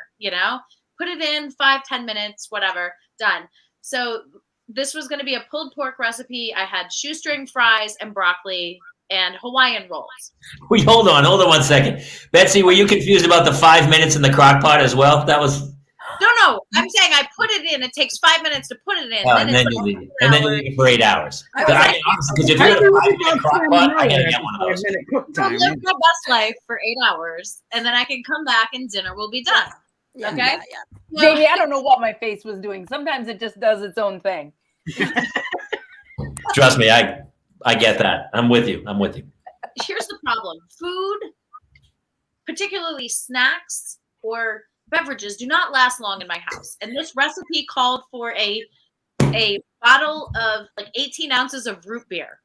put it in 5-10 minutes, whatever, done. So this was going to be a pulled pork recipe. I had shoestring fries and broccoli and Hawaiian rolls.
Wait, hold on 1 second. Betsy, were you confused about the 5 minutes in the crock pot as well? That was
No, I'm saying I put it in. It takes 5 minutes to put it in.
and then you leave it. And then you leave it for 8 hours. Because if
I
you're
do
a 5 minute crock pot, I gotta
like
get one of those.
5-minute cook
I'll
time.
live my best life for 8 hours, and then I can come back and dinner will be done.
Yeah,
Okay?
yeah.
Jamie, I don't know what my face was doing. Sometimes it just does its own thing.
Trust me, I get that. I'm with you.
Here's the problem. Food, particularly snacks or beverages, do not last long in my house. And this recipe called for a bottle of 18 ounces of root beer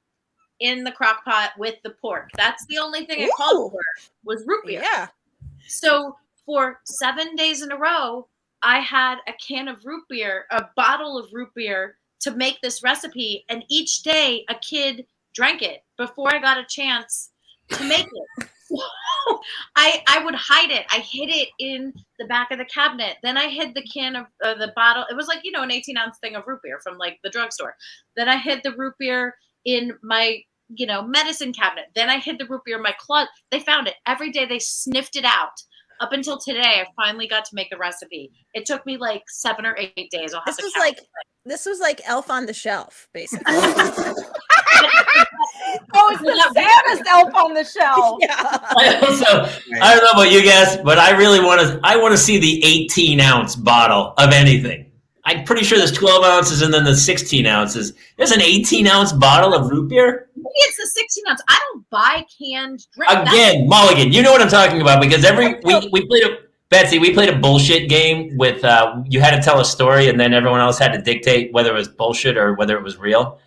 in the crock pot with the pork. That's the only thing it called for, was root beer.
Yeah.
So for 7 days in a row, I had a can of root beer, a bottle of root beer to make this recipe. And each day a kid drank it before I got a chance to make it. I would hide it. I hid it in the back of the cabinet. Then I hid the can of the bottle. It was an 18-ounce thing of root beer from the drugstore. Then I hid the root beer in my, medicine cabinet. Then I hid the root beer in my closet. They found it every day. They sniffed it out. Up until today, I finally got to make the recipe. It took me 7 or 8 days.
This was like Elf on the Shelf, basically.
Oh, it's the saddest elf on the shelf.
Yeah.
I don't know about you guys, but I really want to see the 18-ounce bottle of anything. I'm pretty sure there's 12 ounces and then the 16 ounces. There's an 18-ounce bottle of root beer?
Maybe it's the 16 ounce. I don't buy canned drink.
Again, Mulligan, you know what I'm talking about, because we played a bullshit game with you had to tell a story and then everyone else had to dictate whether it was bullshit or whether it was real.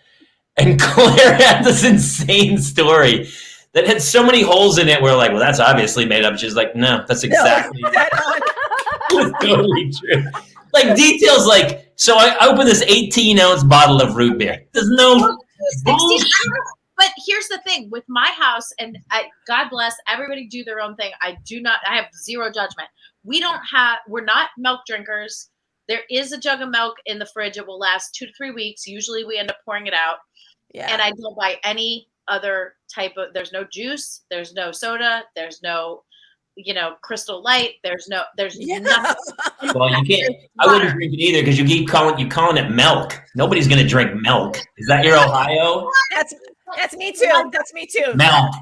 And Claire had this insane story that had so many holes in it. We're like, well, that's obviously made up. She's like, no, that's exactly totally true. Like details, like, so I opened this 18-ounce bottle of root beer. There's no bullshit.
But here's the thing with my house, and God bless, everybody do their own thing. I have zero judgment. We're not milk drinkers. There is a jug of milk in the fridge. It will last 2 to 3 weeks. Usually we end up pouring it out. Yeah. And I don't buy any other there's no juice, there's no soda, there's no, Crystal Light, there's nothing.
Well, you can't, I wouldn't drink it either because you calling it milk. Nobody's going to drink milk. Is that your Ohio?
That's me too. That's me too.
Milk.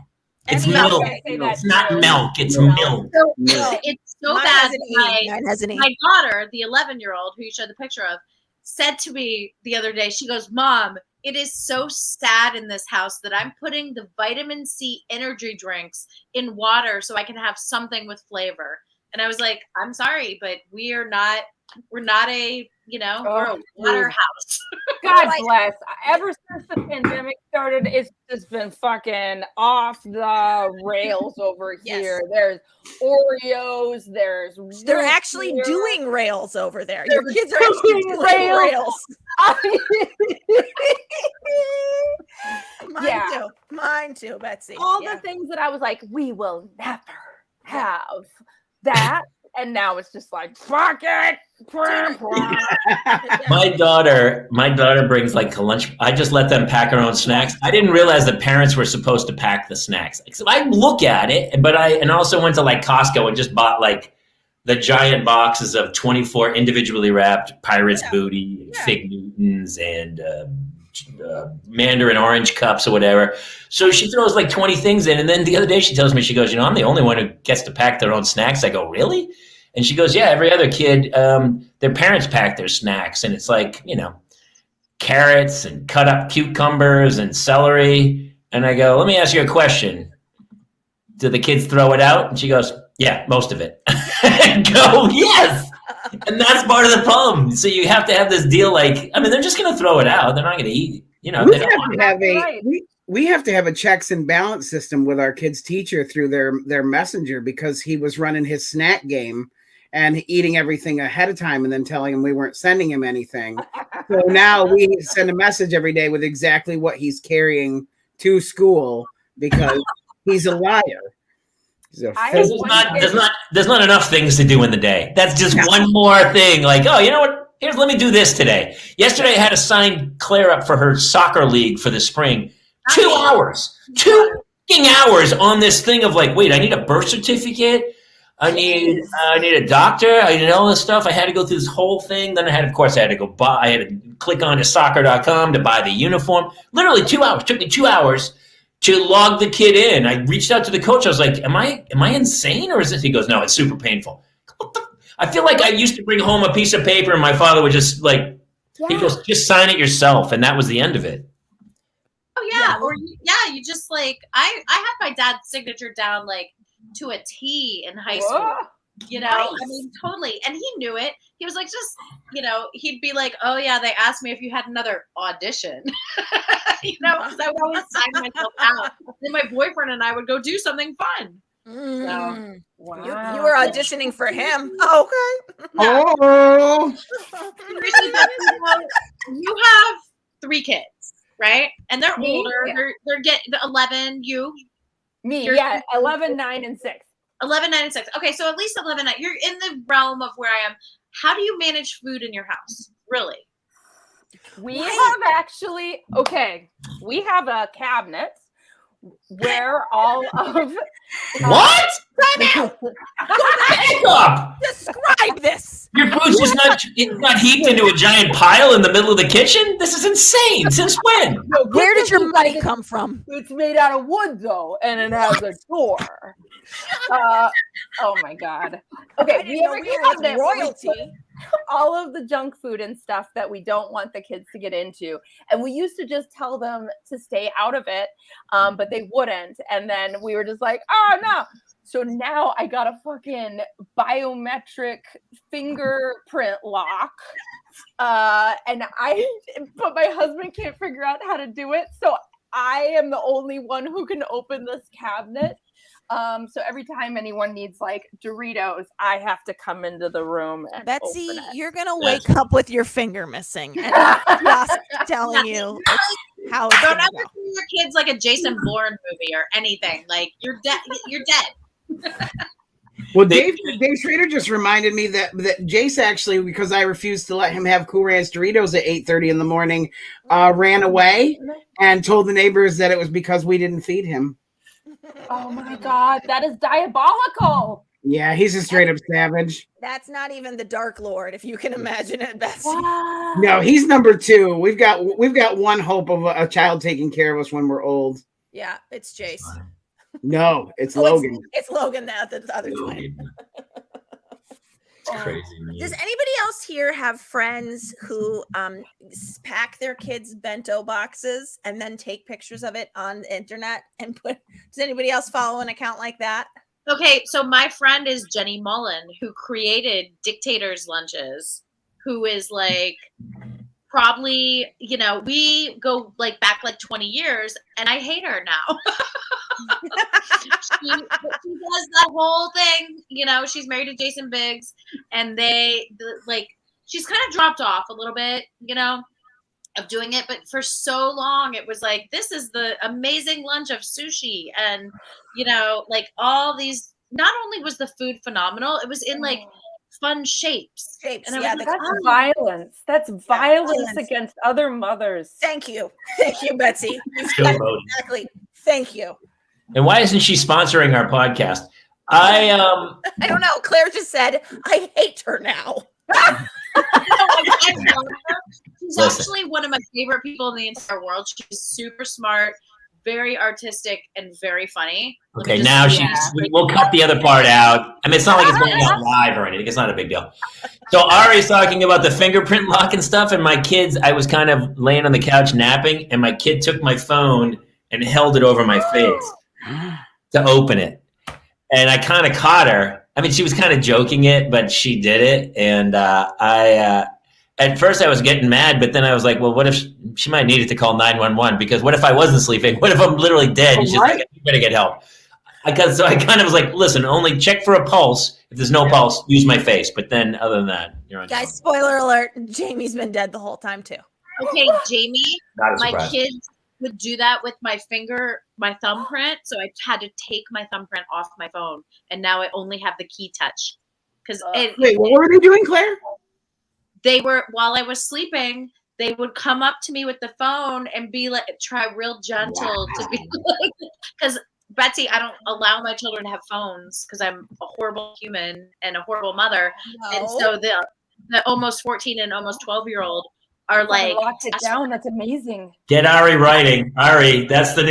It's milk. It's not milk. It's milk.
So, it's so bad. My daughter, the 11-year-old who you showed the picture of, said to me the other day, she goes, Mom, it is so sad in this house that I'm putting the vitamin C energy drinks in water so I can have something with flavor. And I was like, I'm sorry, but we're not a, we're a water house.
God bless. Ever since the pandemic started, it's just been fucking off the rails over here. There's Oreos.
They're actually doing rails over there. Your kids are actually doing rails. Mine too, Betsy.
All the things that I was like, we will never have that. And now it's just like, fuck it.
My daughter brings like a lunch. I just let them pack their own snacks. I didn't realize that parents were supposed to pack the snacks. So I look at it, but I also went to like Costco and just bought like the giant boxes of 24 individually wrapped Pirates Booty, Fig Newtons, and Mandarin orange cups or whatever. So she throws like 20 things in. And then the other day she tells me, she goes, I'm the only one who gets to pack their own snacks. I go, really? And she goes, yeah, every other kid, their parents pack their snacks. And it's like, carrots and cut up cucumbers and celery. And I go, let me ask you a question. Do the kids throw it out? And she goes, yeah, most of it. And go, yes. And that's part of the problem. So you have to have this deal like, they're just going to throw it out. They're not going to eat it.
We have to have a checks and balance system with our kids' teacher through their messenger because he was running his snack game and eating everything ahead of time and then telling him we weren't sending him anything. So now we send a message every day with exactly what he's carrying to school because he's a liar.
There's not enough things to do in the day. That's just one more thing. Like, oh, you know what? Let me do this today. Yesterday I had to sign Claire up for her soccer league for the spring. 2 hours. 2 hours on this thing of like, wait, I need a birth certificate. I need a doctor. I need all this stuff. I had to go through this whole thing. Then I had to click on to soccer.com to buy the uniform. Literally 2 hours. It took me 2 hours to log the kid in. I reached out to the coach. I was like, am I insane or is this? He goes, no, it's super painful. I feel like I used to bring home a piece of paper and my father would just like, he goes, just sign it yourself. And that was the end of it.
Oh yeah. Or you just like, I had my dad's signature down like to a T in high school. Nice. Totally. And he knew it. He was like, just, he'd be like, oh yeah, they asked me if you had another audition, because I would always sign myself out. Then my boyfriend and I would go do something fun. So,
wow. You were auditioning for him. Oh, okay.
Oh.
You have 3 kids, right? And they're older. Yeah. They're getting 11.
Me, 11, 9, and 6.
11, 9, and 6. Okay, so at least 11, 9. You're in the realm of where I am. How do you manage food in your house? Really?
We have a cabinet where all of
what?
Describe this.
Your food's just not heaped into a giant pile in the middle of the kitchen? This is insane. Since when?
No, where did your money come from?
It's made out of wood though, and it has a door. Oh my god. Okay, we have royalty. All of the junk food and stuff that we don't want the kids to get into. And we used to just tell them to stay out of it, but they wouldn't. And then we were just like, oh no. So now I got a fucking biometric fingerprint lock. But my husband can't figure out how to do it. So I am the only one who can open this cabinet. So every time anyone needs like Doritos, I have to come into the room and
Betsy,
open it.
you're gonna wake up with your finger missing, and I'm just telling you how it's
Don't
gonna
ever
go.
see your kids like a Jason Bourne movie or anything. Like you're dead. You're dead.
Well, Dave Schrader just reminded me that Jace actually, because I refused to let him have Cool Ranch Doritos at 8:30 in the morning, ran away and told the neighbors that it was because we didn't feed him.
Oh my God, that is diabolical.
Yeah, he's a straight up savage.
That's not even the Dark Lord, if you can imagine it, Betsy.
What?
No, he's number 2. We've got one hope of a child taking care of us when we're old.
Yeah, it's Jace.
No, it's
Oh,
Logan.
It's Logan, the other twin.
It's crazy. Man.
Does anybody else here have friends who pack their kids' bento boxes and then take pictures of it on the internet and put? Does anybody else follow an account like that?
Okay, so my friend is Jenny Mullen, who created Dictator's Lunches, who is like probably, we go like back like 20 years, and I hate her now. she does that whole thing, she's married to Jason Biggs, and she's kind of dropped off a little bit, of doing it, but for so long it was like, this is the amazing lunch of sushi, and like all these, not only was the food phenomenal, it was in like fun shapes.
And
Yeah, that's violence. That's violence against other mothers.
Thank you, Betsy. Exactly. Thank you.
And why isn't she sponsoring our podcast? I
don't know. Claire just said, I hate her now.
She's actually one of my favorite people in the entire world. She's super smart, very artistic, and very funny.
Okay, now we'll cut the other part out. I mean, it's not like it's going out live or anything. It's not a big deal. So Ari's talking about the fingerprint lock and stuff, and my kids, I was kind of laying on the couch napping, and my kid took my phone and held it over my face to open it. And I kind of caught her. I mean, she was kind of joking it, but she did it. And at first I was getting mad, but then I was like, well, what if she might need it to call 911? Because what if I wasn't sleeping? What if I'm literally dead? And she's like, you better get help. So I kind of was like, listen, only check for a pulse. If there's no pulse, use my face. But then other than that, you're on.
Guys, spoiler alert, Jamie's been dead the whole time too.
Okay, Jamie, my kids would do that with my thumbprint. So I had to take my thumbprint off my phone, and now I only have the key touch.
Wait, what were they doing, Claire?
They were, while I was sleeping, they would come up to me with the phone and be like, try real gentle to be like, because Betsy, I don't allow my children to have phones because I'm a horrible human and a horrible mother. No. And so the almost 14 and almost 12-year-old are like,
locked it down. That's amazing.
Get Ari writing. Ari, that's the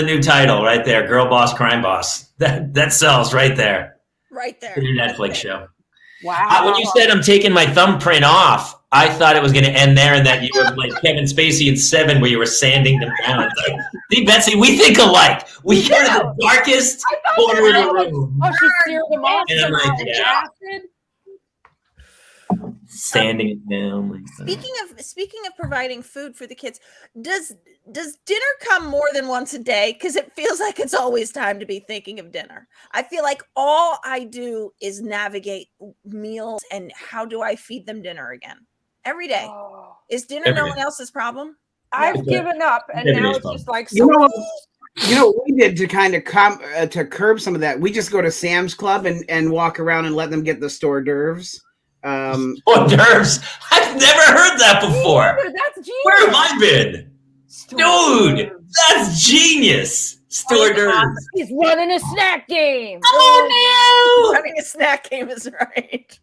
new title right there. Girl Boss, Crime Boss. That sells right there.
Right there.
The new Netflix show.
Wow.
When you said I'm taking my thumbprint off, I thought it was going to end there and that you were like Kevin Spacey in Seven where you were sanding them down. It's like, see, Betsy, we think alike. We go to the darkest corner of the room.
Oh, she seared them off.
And I'm like, yeah. Sanding it down. Like
Speaking of providing food for the kids, does dinner come more than once a day? Because it feels like it's always time to be thinking of dinner. I feel like all I do is navigate meals and how do I feed them dinner again every day. Is dinner no one else's problem?
I've given up, and now it's just like
you know what we did to kind of to curb some of that. We just go to Sam's Club and walk around and let them get the hors d'oeuvres.
Hors d'oeuvres? I've never heard that before.
That's genius.
Where have I been? Dude, that's genius. Hors d'oeuvres.
He's running a snack game.
Oh no! Running a snack game is right.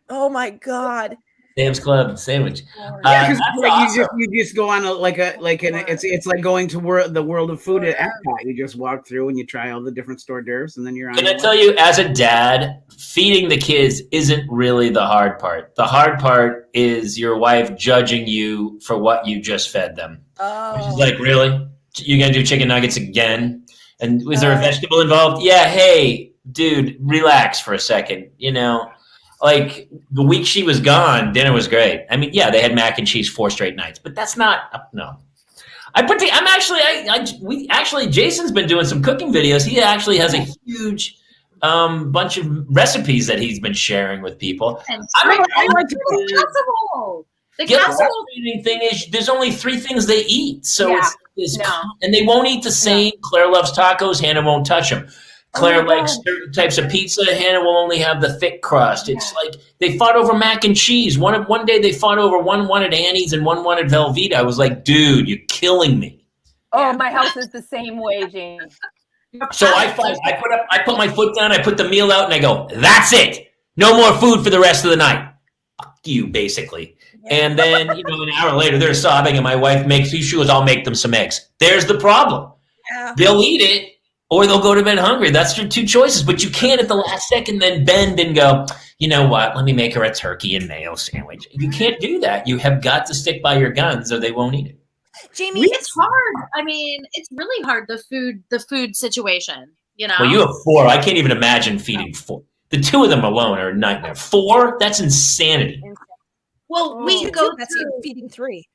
Oh my God.
Sam's Club sandwich.
Yeah, awesome. you just go on it's like going to the world of food at Epcot. You just walk through and you try all the different hors d'oeuvres, and then you're on.
Can I tell you, as a dad, feeding the kids isn't really the hard part. The hard part is your wife judging you for what you just fed them.
Oh.
She's like, really? You're gonna do chicken nuggets again? And was there a vegetable involved? Yeah. Hey, dude, relax for a second. Like the week she was gone, dinner was great. I mean, yeah, they had mac and cheese 4 straight nights, but that's not no. Jason's been doing some cooking videos. He actually has a huge bunch of recipes that he's been sharing with people.
And
I like to cook.
casserole. The
Yeah, the
casserole.
fascinating thing is there's only 3 things they eat. So
Yeah.
and they won't eat the same. Claire loves tacos. Hannah won't touch them. Claire
my
likes
God.
certain types of pizza. Hannah will only have the thick crust. It's like they fought over mac and cheese. One day they fought over one wanted Annie's and one wanted Velveeta. I was like, dude, you're killing me.
Oh, my house is the same way, Jamie.
So I put my foot down. I put the meal out and I go, that's it. No more food for the rest of the night. Fuck you, basically. And then, an hour later, they're sobbing, and my wife she goes, I'll make them some eggs. There's the problem.
Yeah.
They'll eat it, or they'll go to bed hungry. That's your 2 choices. But you can't at the last second then bend and go, you know what? Let me make her a turkey and mayo sandwich. You can't do that. You have got to stick by your guns, or they won't eat it.
Jamie,
It's hard. I mean, it's really hard, the food situation,
Well, you have 4. I can't even imagine feeding 4. The 2 of them alone are a nightmare. 4? That's insanity.
Well,
we
we
go
go
that's
through.
feeding 3.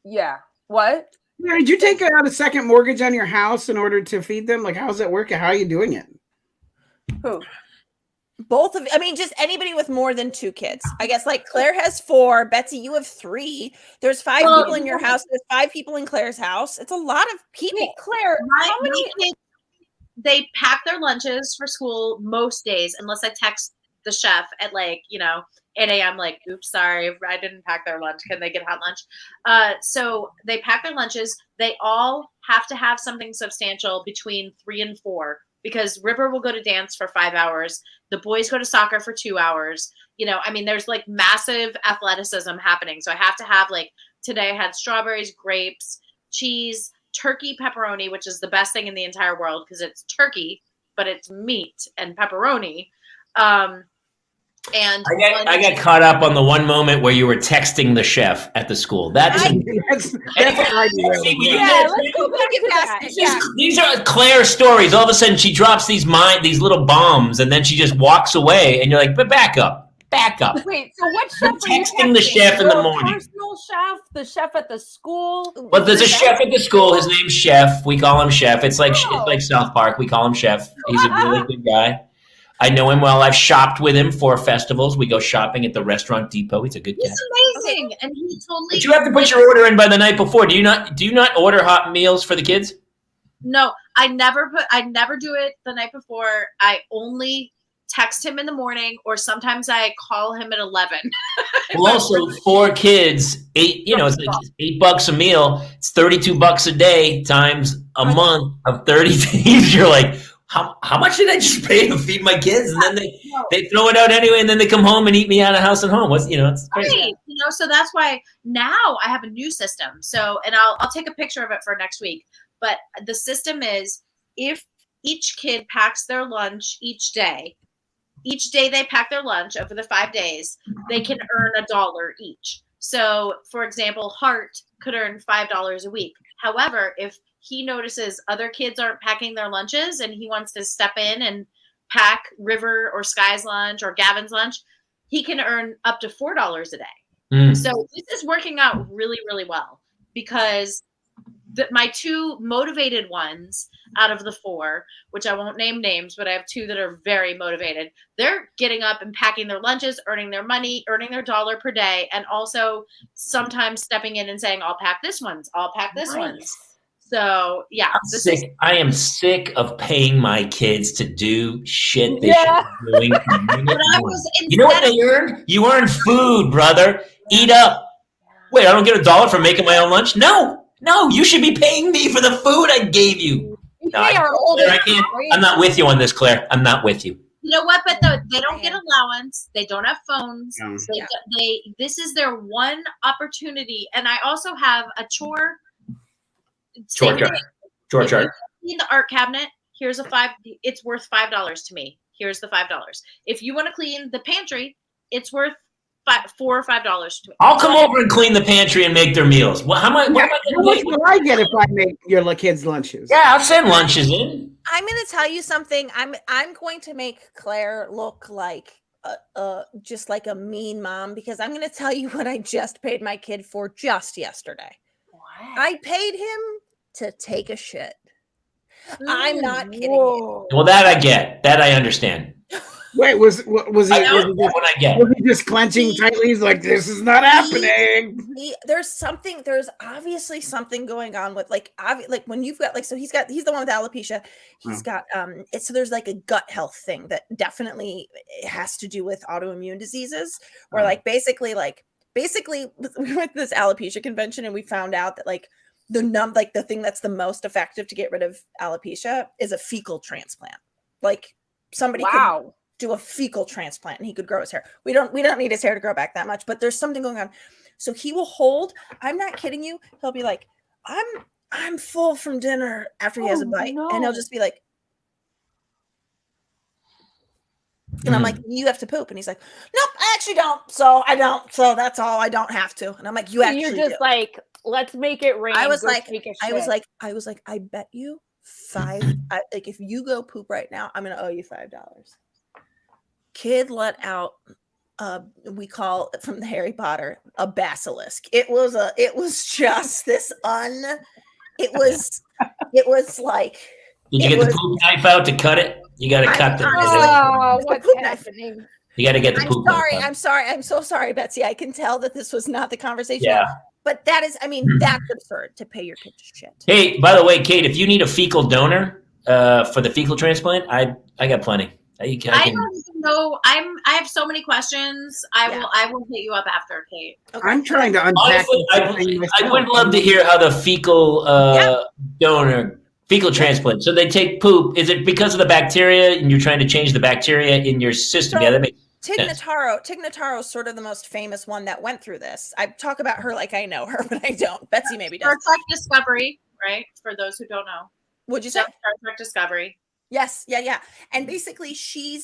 Yeah. What?
Claire, did you take out a second mortgage on your house in order to feed them? Like, how's that working? How are you doing it?
Who?
Both of, I mean, just anybody with more than 2 kids. I guess like Claire has 4. Betsy, you have 3. There's 5
Well,
people in your house. There's 5 people in Claire's house. It's a lot of people.
Wait, Claire, how many?
My kids, they pack their lunches for school most days, unless I text the chef at 8 a.m. like, oops, sorry, I didn't pack their lunch. Can they get hot lunch? So they pack their lunches. They all have to have something substantial between 3 and 4 because River will go to dance for 5 hours. The boys go to soccer for 2 hours. There's like massive athleticism happening. So I have to have today I had strawberries, grapes, cheese, turkey, pepperoni, which is the best thing in the entire world because it's turkey, but it's meat and pepperoni. And
I got caught up on the one moment where you were texting the chef at the school. That's
That's what I do.
Yeah, let's go back to that.
Yeah.
These are Claire's stories. All of a sudden, she drops these little bombs, and then she just walks away. And you're like, "But back up."
Wait, so what chef are you
Texting the chef in the
Your
morning.
Personal chef, the chef at the school.
Well, there's a chef at the school. His name's Chef. We call him Chef. It's like South Park. We call him Chef. He's a really good guy. I know him well. I've shopped with him for festivals. We go shopping at the Restaurant Depot. He's a good guy.
he's amazing, and he totally.
But you have to put your order in by the night before. Do you not order hot meals for the kids?
No, I never do it the night before. I only text him in the morning, or sometimes I call him at 11.
Well, also 4 kids, it's like $8 a meal. It's $32 a day times a month of 30 days. You're like, how much did I just pay to feed my kids? And then they throw it out anyway, and then they come home and eat me out of house and home. It's crazy.
Right. So that's why now I have a new system. So, and I'll take a picture of it for next week. But the system is if each kid packs their lunch each day they pack their lunch over the 5 days, they can earn $1 each. So, for example, Hart could earn $5 a week. However, if he notices other kids aren't packing their lunches and he wants to step in and pack River or Sky's lunch or Gavin's lunch, he can earn up to $4 a day. So this is working out really, really well because my 2 motivated ones out of the 4, which I won't name names, but I have 2 that are very motivated. They're getting up and packing their lunches, earning their money, earning their $1 per day, and also sometimes stepping in and saying, I'll pack this one's, I'll pack this one's. So yeah,
I am sick of paying my kids to do shit they should be doing. You know what they earn? You earn food, brother. Eat up. Wait, I don't get $1 for making my own lunch? No, you should be paying me for the food I gave you. No, I can't. I'm not with you on this, Claire. I'm not with you.
You know what? But they don't get allowance. They don't have phones. This is their one opportunity. And I also have a chore chart. In the art cabinet, here's it's worth $5 to me. Here's the $5. If you want to clean the pantry, it's worth $4 or $5 to me.
I'll come over and clean the pantry and make their meals. What am I
How much will I get if I make your kids' lunches?
Yeah, I'll send lunches in.
I'm going to tell you something. I'm going to make Claire look like just like a mean mom because I'm going to tell you what I just paid my kid for just yesterday. I paid him to take a shit. I'm not kidding you.
Whoa.
Well, that I get. That I understand.
Wait, was he?
That one I get.
Was he just clenching tightly? He's like, "This is not happening."
There's obviously something going on with like when you've got like, so he's the one with alopecia. He's got so there's like a gut health thing that definitely has to do with autoimmune diseases, where like basically we went to this alopecia convention and we found out that like the thing that's the most effective to get rid of alopecia is a fecal transplant. Like somebody could do a fecal transplant and he could grow his hair. We don't need his hair to grow back that much, but there's something going on. So he will hold, I'm not kidding you, he'll be like, I'm full from dinner after he has a bite.
No.
And he'll just be like, and I'm like, you have to poop. And he's like, nope, I actually don't. So I don't. So that's all. I don't have to. And I'm like, you're
just like, let's make it rain.
I was like, I bet you like if you go poop right now, I'm gonna owe you $5. Kid let out we call it from the Harry Potter a basilisk. It was just this it was like,
did you get the poop knife out to cut it? You got to cut them.
Oh, what's happening?
You got to get the poop knife out.
I'm sorry. I'm so sorry, Betsy. I can tell that this was not the conversation.
Yeah.
But that is, I mean, that's absurd to pay your kid shit.
Hey, by the way, Kate, if you need a fecal donor for the fecal transplant, I got plenty. I
don't even know. I have so many questions. I will hit you up after, Kate.
Okay. I'm trying to unpack.
Honestly, I would love to hear how the fecal fecal transplant. So they take poop. Is it because of the bacteria and you're trying to change the bacteria in your system?
So,
that makes
Tig
sense.
Notaro is sort of the most famous one that went through this. I talk about her like I know her, but I don't. Betsy maybe does.
Star Trek Discovery, right? For those who don't know.
What'd you say?
Star Trek Discovery.
Yes, yeah. And basically she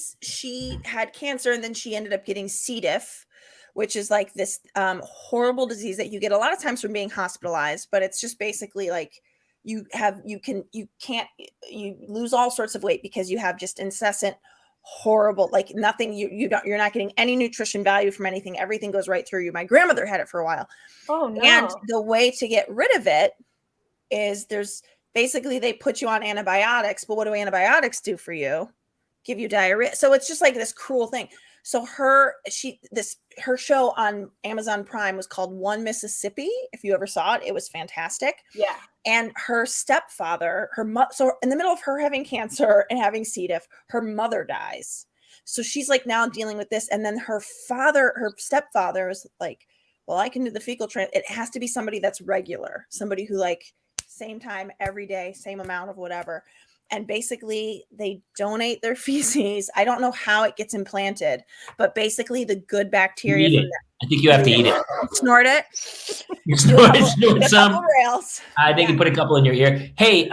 had cancer and then she ended up getting C. diff, which is like this horrible disease that you get a lot of times from being hospitalized, but it's just basically like you lose all sorts of weight because you have just incessant horrible, like nothing, you're not getting any nutrition value from anything. Everything goes right through you. My grandmother had it for a while.
Oh no.
And the way to get rid of it is basically they put you on antibiotics, but what do antibiotics do for you? Give you diarrhea. So it's just like this cruel thing. So her show on Amazon Prime was called One Mississippi. If you ever saw it, it was fantastic.
Yeah.
And her stepfather, so in the middle of her having cancer and having C. diff, her mother dies. So she's like now dealing with this. And then her stepfather is like, well, I can do the fecal transplant. It has to be somebody that's regular, somebody who like same time every day, same amount of whatever. And basically they donate their feces. I don't know how it gets implanted, but basically the good bacteria from that.
I think you have to eat it.
Snort it.
You snort some.
Rails.
I think you put a couple in your ear. Hey,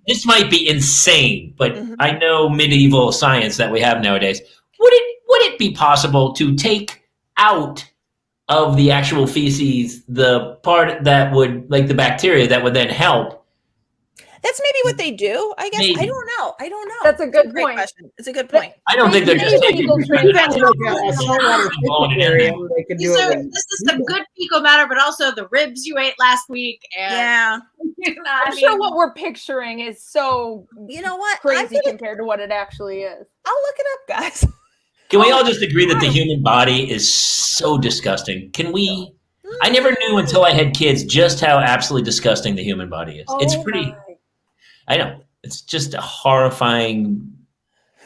this might be insane, but I know medieval science that we have nowadays. Would it be possible to take out of the actual feces the part that would, like the bacteria that would then help?
That's maybe what they do. I guess.
Maybe.
I don't know.
That's a good
Great
point.
question. It's a good point.
I don't think they're just taking
This is
the good fecal matter, but also the ribs you ate last week. And,
yeah.
I'm sure what we're picturing is so
crazy
compared to what it actually is.
I'll look it up, guys.
Can we all just agree that the human body is so disgusting? Can we? I never knew until I had kids just how absolutely disgusting the human body is. It's pretty. I know. It's just a horrifying.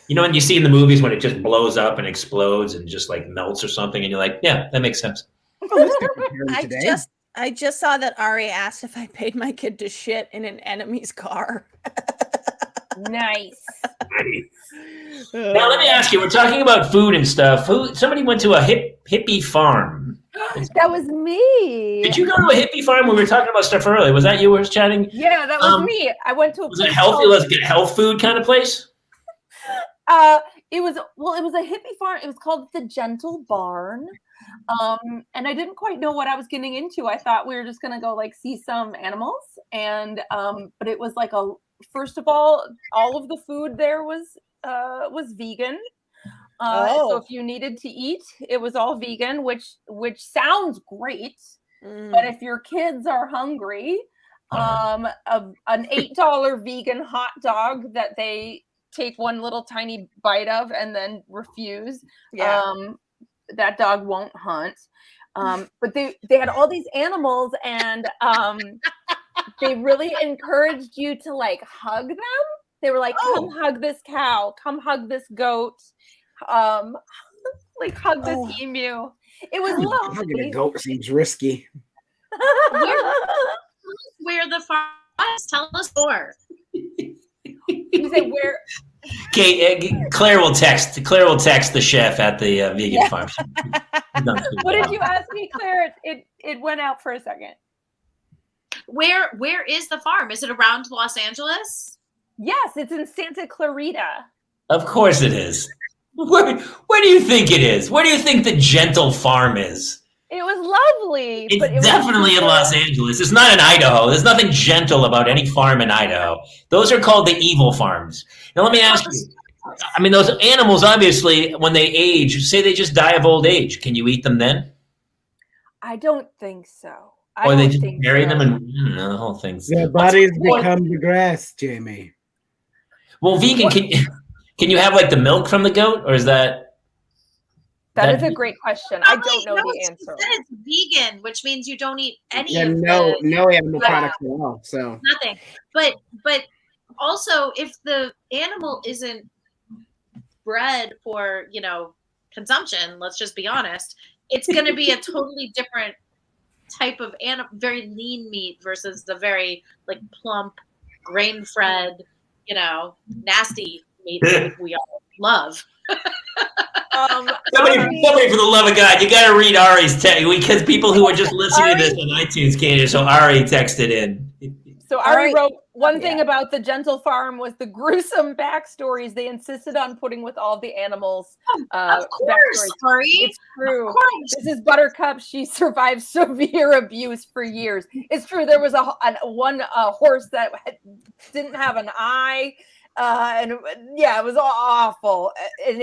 You know, when you see in the movies when it just blows up and explodes and just like melts or something, and you're like, yeah, that makes sense.
I just saw that Ari asked if I paid my kid to shit in an enemy's car.
Nice.
Now let me ask you. We're talking about food and stuff. Somebody went to a hippie farm.
That was me.
Did you go to a hippie farm? We were talking about stuff earlier. Was that you were chatting?
Yeah, that was me. I went to a.
Was it healthy? Let's get health food kind of place.
It was a hippie farm. It was called the Gentle Barn. And I didn't quite know what I was getting into. I thought we were just gonna go like see some animals, and but it was like first of all of the food there was vegan. So if you needed to eat, it was all vegan, which sounds great. But if your kids are hungry, an $8 vegan hot dog that they take one little tiny bite of and then refuse, that dog won't hunt. But they had all these animals, and they really encouraged you to like hug them. They were like, come hug this cow, come hug this goat, like hug this emu. It was lovely.
Hugging a goat seems risky.
Where the farm is? Tell us more.
You say where?
Kate, Claire will text the chef at the vegan farm.
What did you ask me, Claire? It went out for a second.
Where is the farm? Is it around Los Angeles?
Yes, it's in Santa Clarita.
Of course it is. Where do you think it is? Where do you think the Gentle Farm is?
It was lovely.
It's
but it
definitely
was
in Los Angeles. It's not in Idaho. There's nothing gentle about any farm in Idaho. Those are called the evil farms. Now, let me ask you. I mean, those animals, obviously, when they age, say they just die of old age. Can you eat them then?
I don't think so.
Or they just bury them and the whole thing's...
Their bodies become the grass, Jamie.
Well, vegan, can you have, like, the milk from the goat? Or is that...
That is a great question. I don't know the answer.
It's vegan, which means you don't eat any of
no animal products at all. So
nothing. But also, if the animal isn't bred for consumption, let's just be honest, it's going to be a totally different type of very lean meat versus the very like plump, grain-fed, nasty meat that we all love.
Somebody, for the love of God, you got to read Ari's text, because people who are just listening to this on iTunes can't hear. So Ari texted in.
So Ari wrote one thing about the Gentle Farm was the gruesome backstories they insisted on putting with all the animals.
Of course, Ari.
It's true. This is Buttercup. She survived severe abuse for years. It's true. There was one horse that didn't have an eye. And yeah, it was awful. And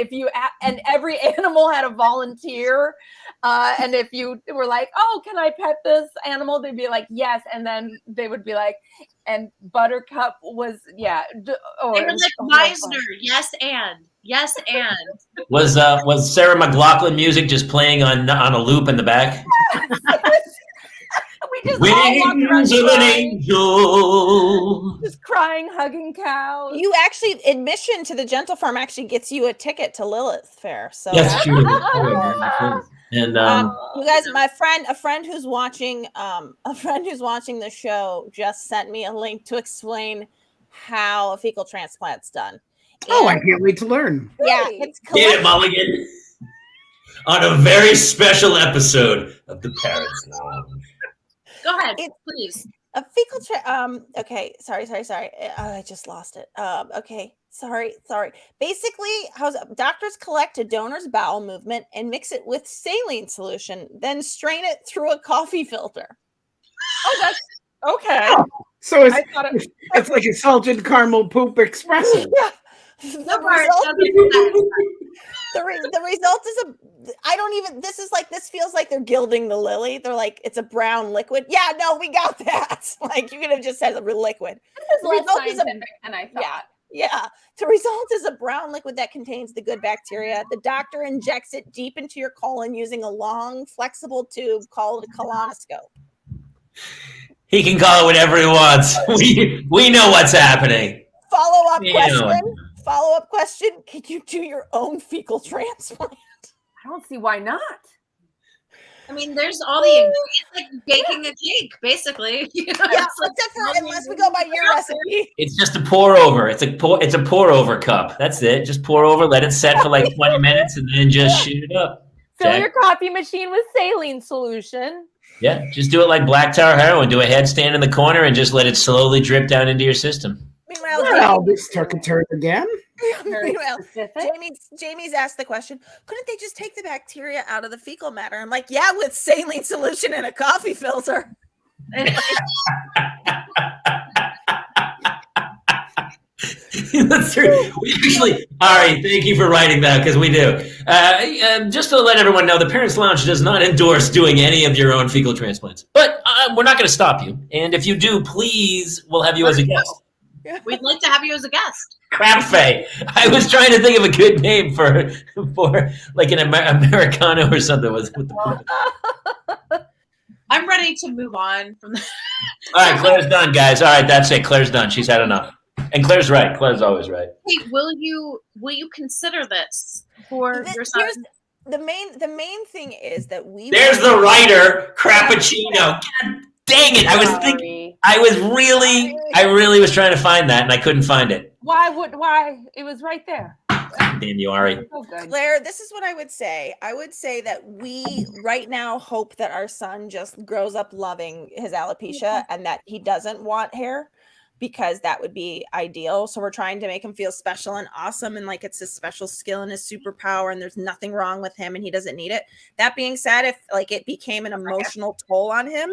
every animal had a volunteer. And if you were like, "Oh, can I pet this animal?" They'd be like, "Yes." And then they would be like, and Buttercup was, yeah.
They were like Meisner, yes, and.
Was Sarah McLachlan music just playing on a loop in the back? Wings of an angel.
Just crying, hugging cows.
You actually, admission to the Gentle Farm actually gets you a ticket to Lilith Fair. So
that's true. And
you guys, a friend who's watching the show just sent me a link to explain how a fecal transplant's done.
And, I can't wait to learn.
Yeah, it's
Kate Mulligan on a very special episode of The Parents Lounge.
Go ahead, please.
A fecal okay, sorry. I just lost it. Okay, sorry. Basically, doctors collect a donor's bowel movement and mix it with saline solution, then strain it through a coffee filter.
Oh, that's okay.
So it's like a salted caramel poop espresso.
Yeah. The result is this feels like they're gilding the lily. They're like, it's a brown liquid. Yeah, no, we got that. Like, you could have just said a real liquid.
This is less scientific than I thought.
Yeah. The result is a brown liquid that contains the good bacteria. The doctor injects it deep into your colon using a long, flexible tube called a colonoscope.
He can call it whatever he wants. We know what's happening.
Follow-up question. Can you do your own fecal transplant?
I don't see why not.
I mean, there's all the ingredients, like baking a cake, basically.
Yeah, except for unless we go by your recipe.
It's just a pour over. It's a pour over cup. That's it. Just pour over, let it set for like 20 minutes, and then just shoot it up.
Fill your coffee machine with saline solution.
Yeah, just do it like black tar heroin. Do a headstand in the corner and just let it slowly drip down into your system.
Meanwhile, this took a turn again.
Meanwhile, Jamie's asked the question, couldn't they just take the bacteria out of the fecal matter? I'm like, yeah, with saline solution and a coffee filter.
That's true. We actually, Ari, thank you for writing that because we do. Just to let everyone know, the Parents Lounge does not endorse doing any of your own fecal transplants, but we're not going to stop you. And if you do, please, we'll have you as a guest.
We'd like to have you as a guest.
Crapfay. I was trying to think of a good name for like an Americano or something with the.
I'm ready to move on from that.
All right, Claire's done, guys. All right, that's it. Claire's done. She's had enough. And Claire's right. Claire's always right.
Hey, will you consider this for your son?
The main thing is that
There's the writer, Crappuccino. God dang it! I really was trying to find that, and I couldn't find it.
Why? It was right there.
Damn you, Ari.
So good.
Claire, this is what I would say. I would say that we right now hope that our son just grows up loving his alopecia and that he doesn't want hair, because that would be ideal. So we're trying to make him feel special and awesome and like it's his special skill and his superpower and there's nothing wrong with him and he doesn't need it. That being said, if like it became an emotional toll on him,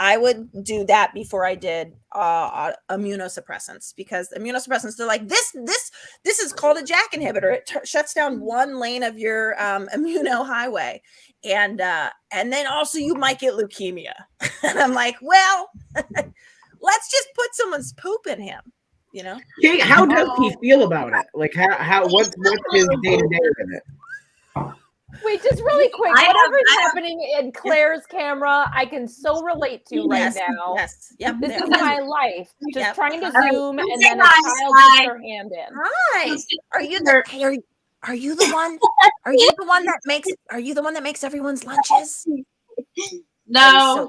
I would do that before I did immunosuppressants, because immunosuppressants, they're like, this is called a JAK inhibitor. It shuts down one lane of your immuno highway. And then also you might get leukemia. And I'm like, well, let's just put someone's poop in him, you know?
Kate, how does he feel about it? Like what's his day-to-day with it?
Wait, just really quick. Whatever's happening in Claire's camera, I can so relate to right now.
Yes. Yep.
This is my life. Just trying to zoom and then a
Hi.
child puts their hand in.
Hi. Are you the one that makes everyone's lunches?
No,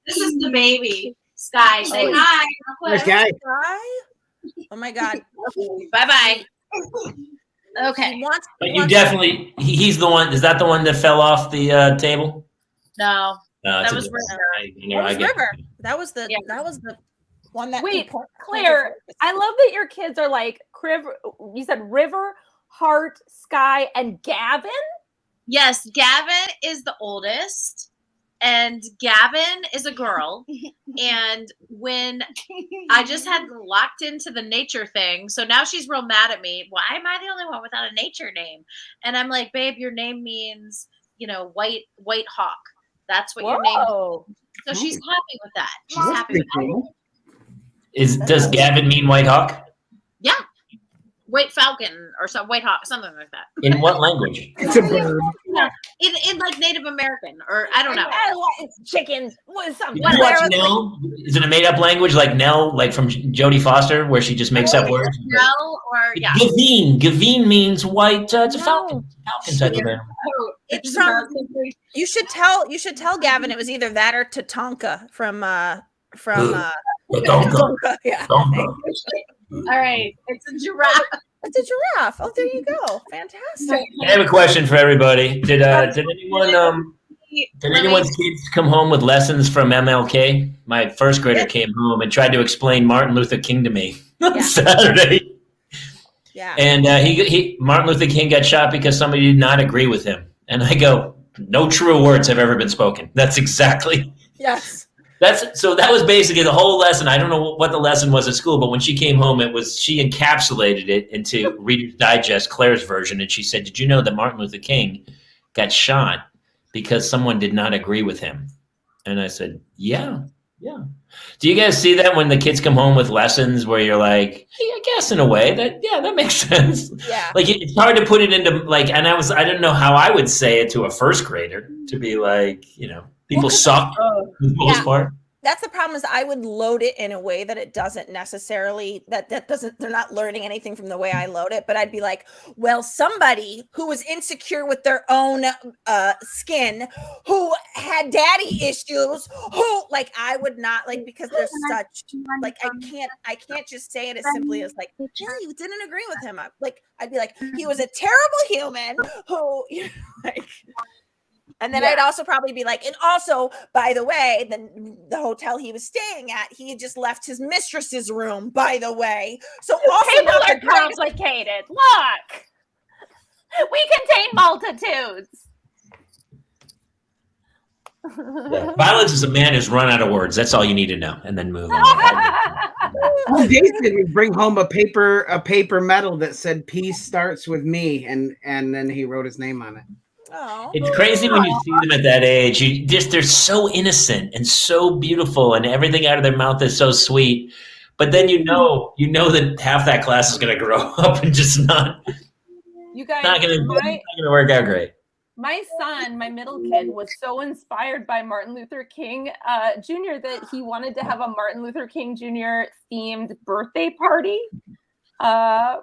this is the baby. Sky, say hi.
Okay.
Hi. Oh my God.
Bye-bye. Okay.
He's the one. Is that the one that fell off the table?
No.
No,
that was
River. That was the one that.
Wait, Claire, I love that your kids are like, you said River, Heart, Sky, and Gavin?
Yes, Gavin is the oldest. And Gavin is a girl. And when I just had locked into the nature thing, so now she's real mad at me. Why am I the only one without a nature name? And I'm like, babe, your name means, white hawk. That's what your name is. So she's happy with that. She's happy with that.
Does Gavin mean white hawk?
Yeah. White falcon or some white hawk, something like that.
In what language?
It's a bird.
In like Native American, or I don't know.
It's chickens. Something.
Did you watch Nell? Is it a made up language like Nell, like from Jodie Foster, where she just makes up words?
Nell or yeah.
Gavin means white. It's a falcon. Falcon type of animal.
It's from. You should tell Gavin it was either that or Tatanka from.
Tatanka.
Yeah.
All right, it's a giraffe.
It's a giraffe. Oh, there you go. Fantastic.
I have a question for everybody. Did anyone's kids come home with lessons from MLK? My first grader came home and tried to explain Martin Luther King to me on Saturday.
Yeah. And
he Martin Luther King got shot because somebody did not agree with him. And I go, no true words have ever been spoken. That's exactly.
Yes.
So that was basically the whole lesson. I don't know what the lesson was at school, but when she came home, she encapsulated it into Reader's Digest, Claire's version, and she said, "Did you know that Martin Luther King got shot because someone did not agree with him?" And I said, "Yeah." Do you guys see that when the kids come home with lessons where you're like, hey, I guess in a way that makes sense.
Yeah.
Like it's hard to put it into like, and I didn't know how I would say it to a first grader to be like, people suck for the most part.
That's the problem, is I would load it in a way that it doesn't necessarily, they're not learning anything from the way I load it, but I'd be like, well, somebody who was insecure with their own skin, who had daddy issues, who like, I would not like, because there's such, like, I can't just say it as simply as like, yeah, you didn't agree with him. I'd be like, he was a terrible human who, like, and then I'd also probably be like, and also, by the way, the hotel he was staying at, he had just left his mistress's room, by the way. So also
people are complicated. Look, we contain multitudes.
Yeah. Violence is a man who's run out of words. That's all you need to know, and then move on.
Well, Jason would bring home a paper medal that said "Peace starts with me," and then he wrote his name on it.
Oh.
It's crazy when you see them at that age. They're so innocent and so beautiful, and everything out of their mouth is so sweet. But then you know that half that class is going to grow up and just not
You guys,
going to work out great.
my son, my middle kid, was so inspired by Martin Luther King Jr. that he wanted to have a Martin Luther King Jr. themed birthday party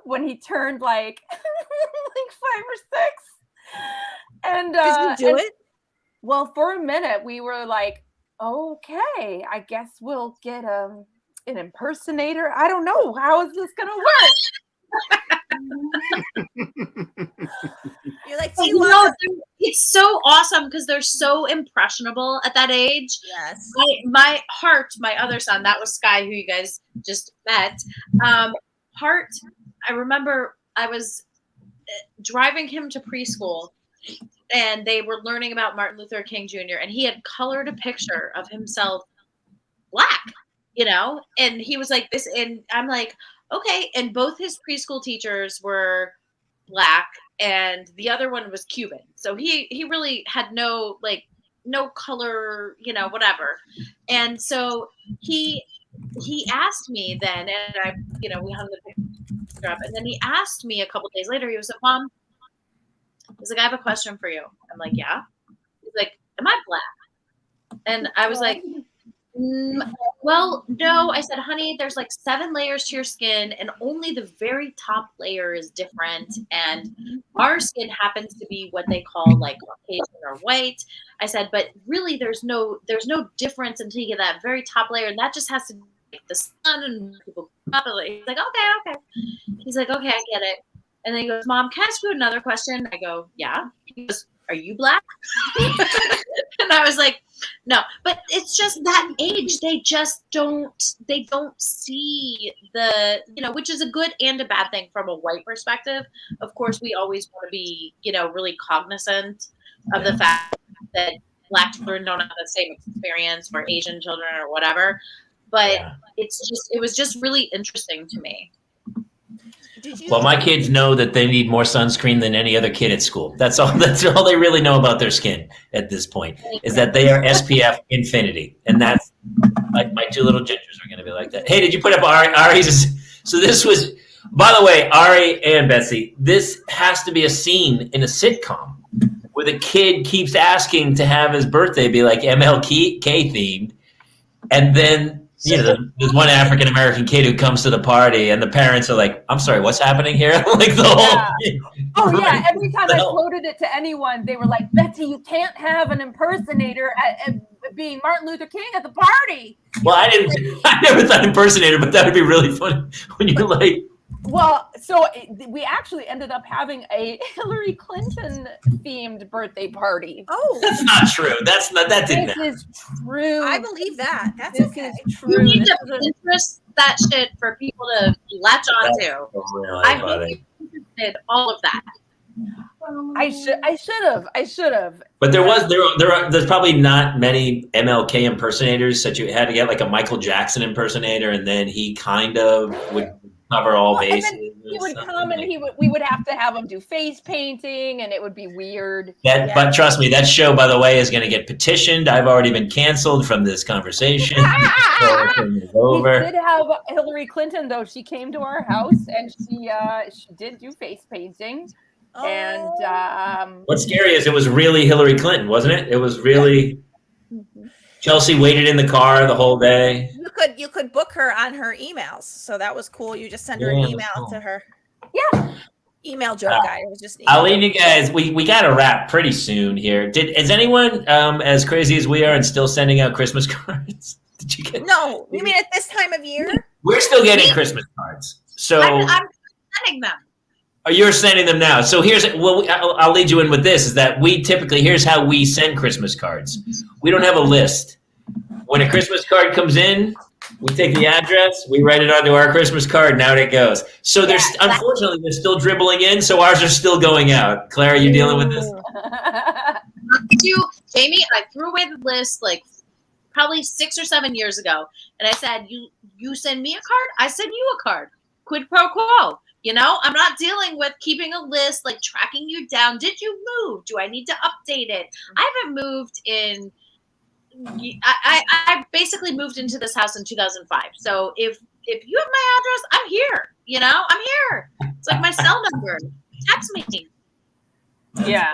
when he turned like 5 or 6. And
Did you do it?
Well, for a minute we were like, okay, I guess we'll get an impersonator. I don't know, how is this gonna work?
You're like,
But, you know, it's so awesome because they're so impressionable at that age.
Yes.
My other son, that was Sky, who you guys just met. Hart, I remember I was driving him to preschool, and they were learning about Martin Luther King Jr., and he had colored a picture of himself black, and he was like this, and I'm like, okay. And both his preschool teachers were black, and the other one was Cuban. So he really had no color, whatever. And so he asked me then, and I, we hung the picture up, and then he asked me a couple days later, he was like, Mom, he's like, I have a question for you. I'm like, yeah. He's like, am I black? And I was like, well, no. I said, honey, there's like 7 layers to your skin, and only the very top layer is different. And our skin happens to be what they call like Caucasian or white. I said, but really there's no difference until you get that very top layer. And that just has to be like the sun and people up. He's like, okay. He's like, okay, I get it. And then he goes, Mom, can I ask you another question? I go, yeah. He goes, are you black? And I was like, no. But it's just that age. They just don't see the, which is a good and a bad thing from a white perspective. Of course, we always want to be, really cognizant of the fact that black children don't have the same experience or Asian children or whatever. But it was just really interesting to me.
Well, my kids know that they need more sunscreen than any other kid at school. That's all they really know about their skin at this point, is that they are SPF infinity. And that's like my 2 little gingers are going to be like that. Hey, did you put up Ari's? So this was, by the way, Ari and Betsy, this has to be a scene in a sitcom where the kid keeps asking to have his birthday be like MLK themed. And then, there's one African-American kid who comes to the party and the parents are like, I'm sorry, what's happening here? Like the whole thing.
Oh, yeah. Every time I quoted it to anyone, they were like, Betsy, you can't have an impersonator at being Martin Luther King at the party.
Well, I never thought impersonator, but that would be really funny when you're like.
Well, so we actually ended up having a Hillary Clinton themed birthday party.
Oh,
that's not true. That didn't happen.
This is true.
I believe that. That's
this
okay.
is true.
You need to Pinterest that shit for people to latch onto. I hope you did all of that.
I should have.
But there's probably not many MLK impersonators, such you had to get like a Michael Jackson impersonator, and then he kind of would cover all bases.
He would come and we would have to have him do face painting, and it would be weird.
But trust me, that show, by the way, is going to get petitioned. I've already been canceled from this conversation. Over.
We did have Hillary Clinton, though. She came to our house and she did do face painting. Oh. And
what's scary is it was really Hillary Clinton, wasn't it? It was really. Chelsea waited in the car the whole day.
You could book her on her emails, so that was cool. You just send her an email to her.
Yeah,
email joke guy. It was just.
I'll leave you guys. We got to wrap pretty soon here. Is anyone as crazy as we are and still sending out Christmas cards? Did you get?
No, you mean at this time of year?
We're still getting Christmas cards. So
I'm sending them.
Oh, you're sending them now. So I'll lead you in with this, is that here's how we send Christmas cards. We don't have a list. When a Christmas card comes in, we take the address, we write it onto our Christmas card, and out it goes. So unfortunately, they're still dribbling in, so ours are still going out. Claire, are you dealing with this?
Jamie, I threw away the list like probably 6 or 7 years ago. And I said, you send me a card, I send you a card. Quid pro quo. You know, I'm not dealing with keeping a list, like tracking you down. Did you move? Do I need to update it? I haven't moved in, I basically moved into this house in 2005. So if you have my address, I'm here. You know, I'm here. It's like my cell number. Text me.
Yeah.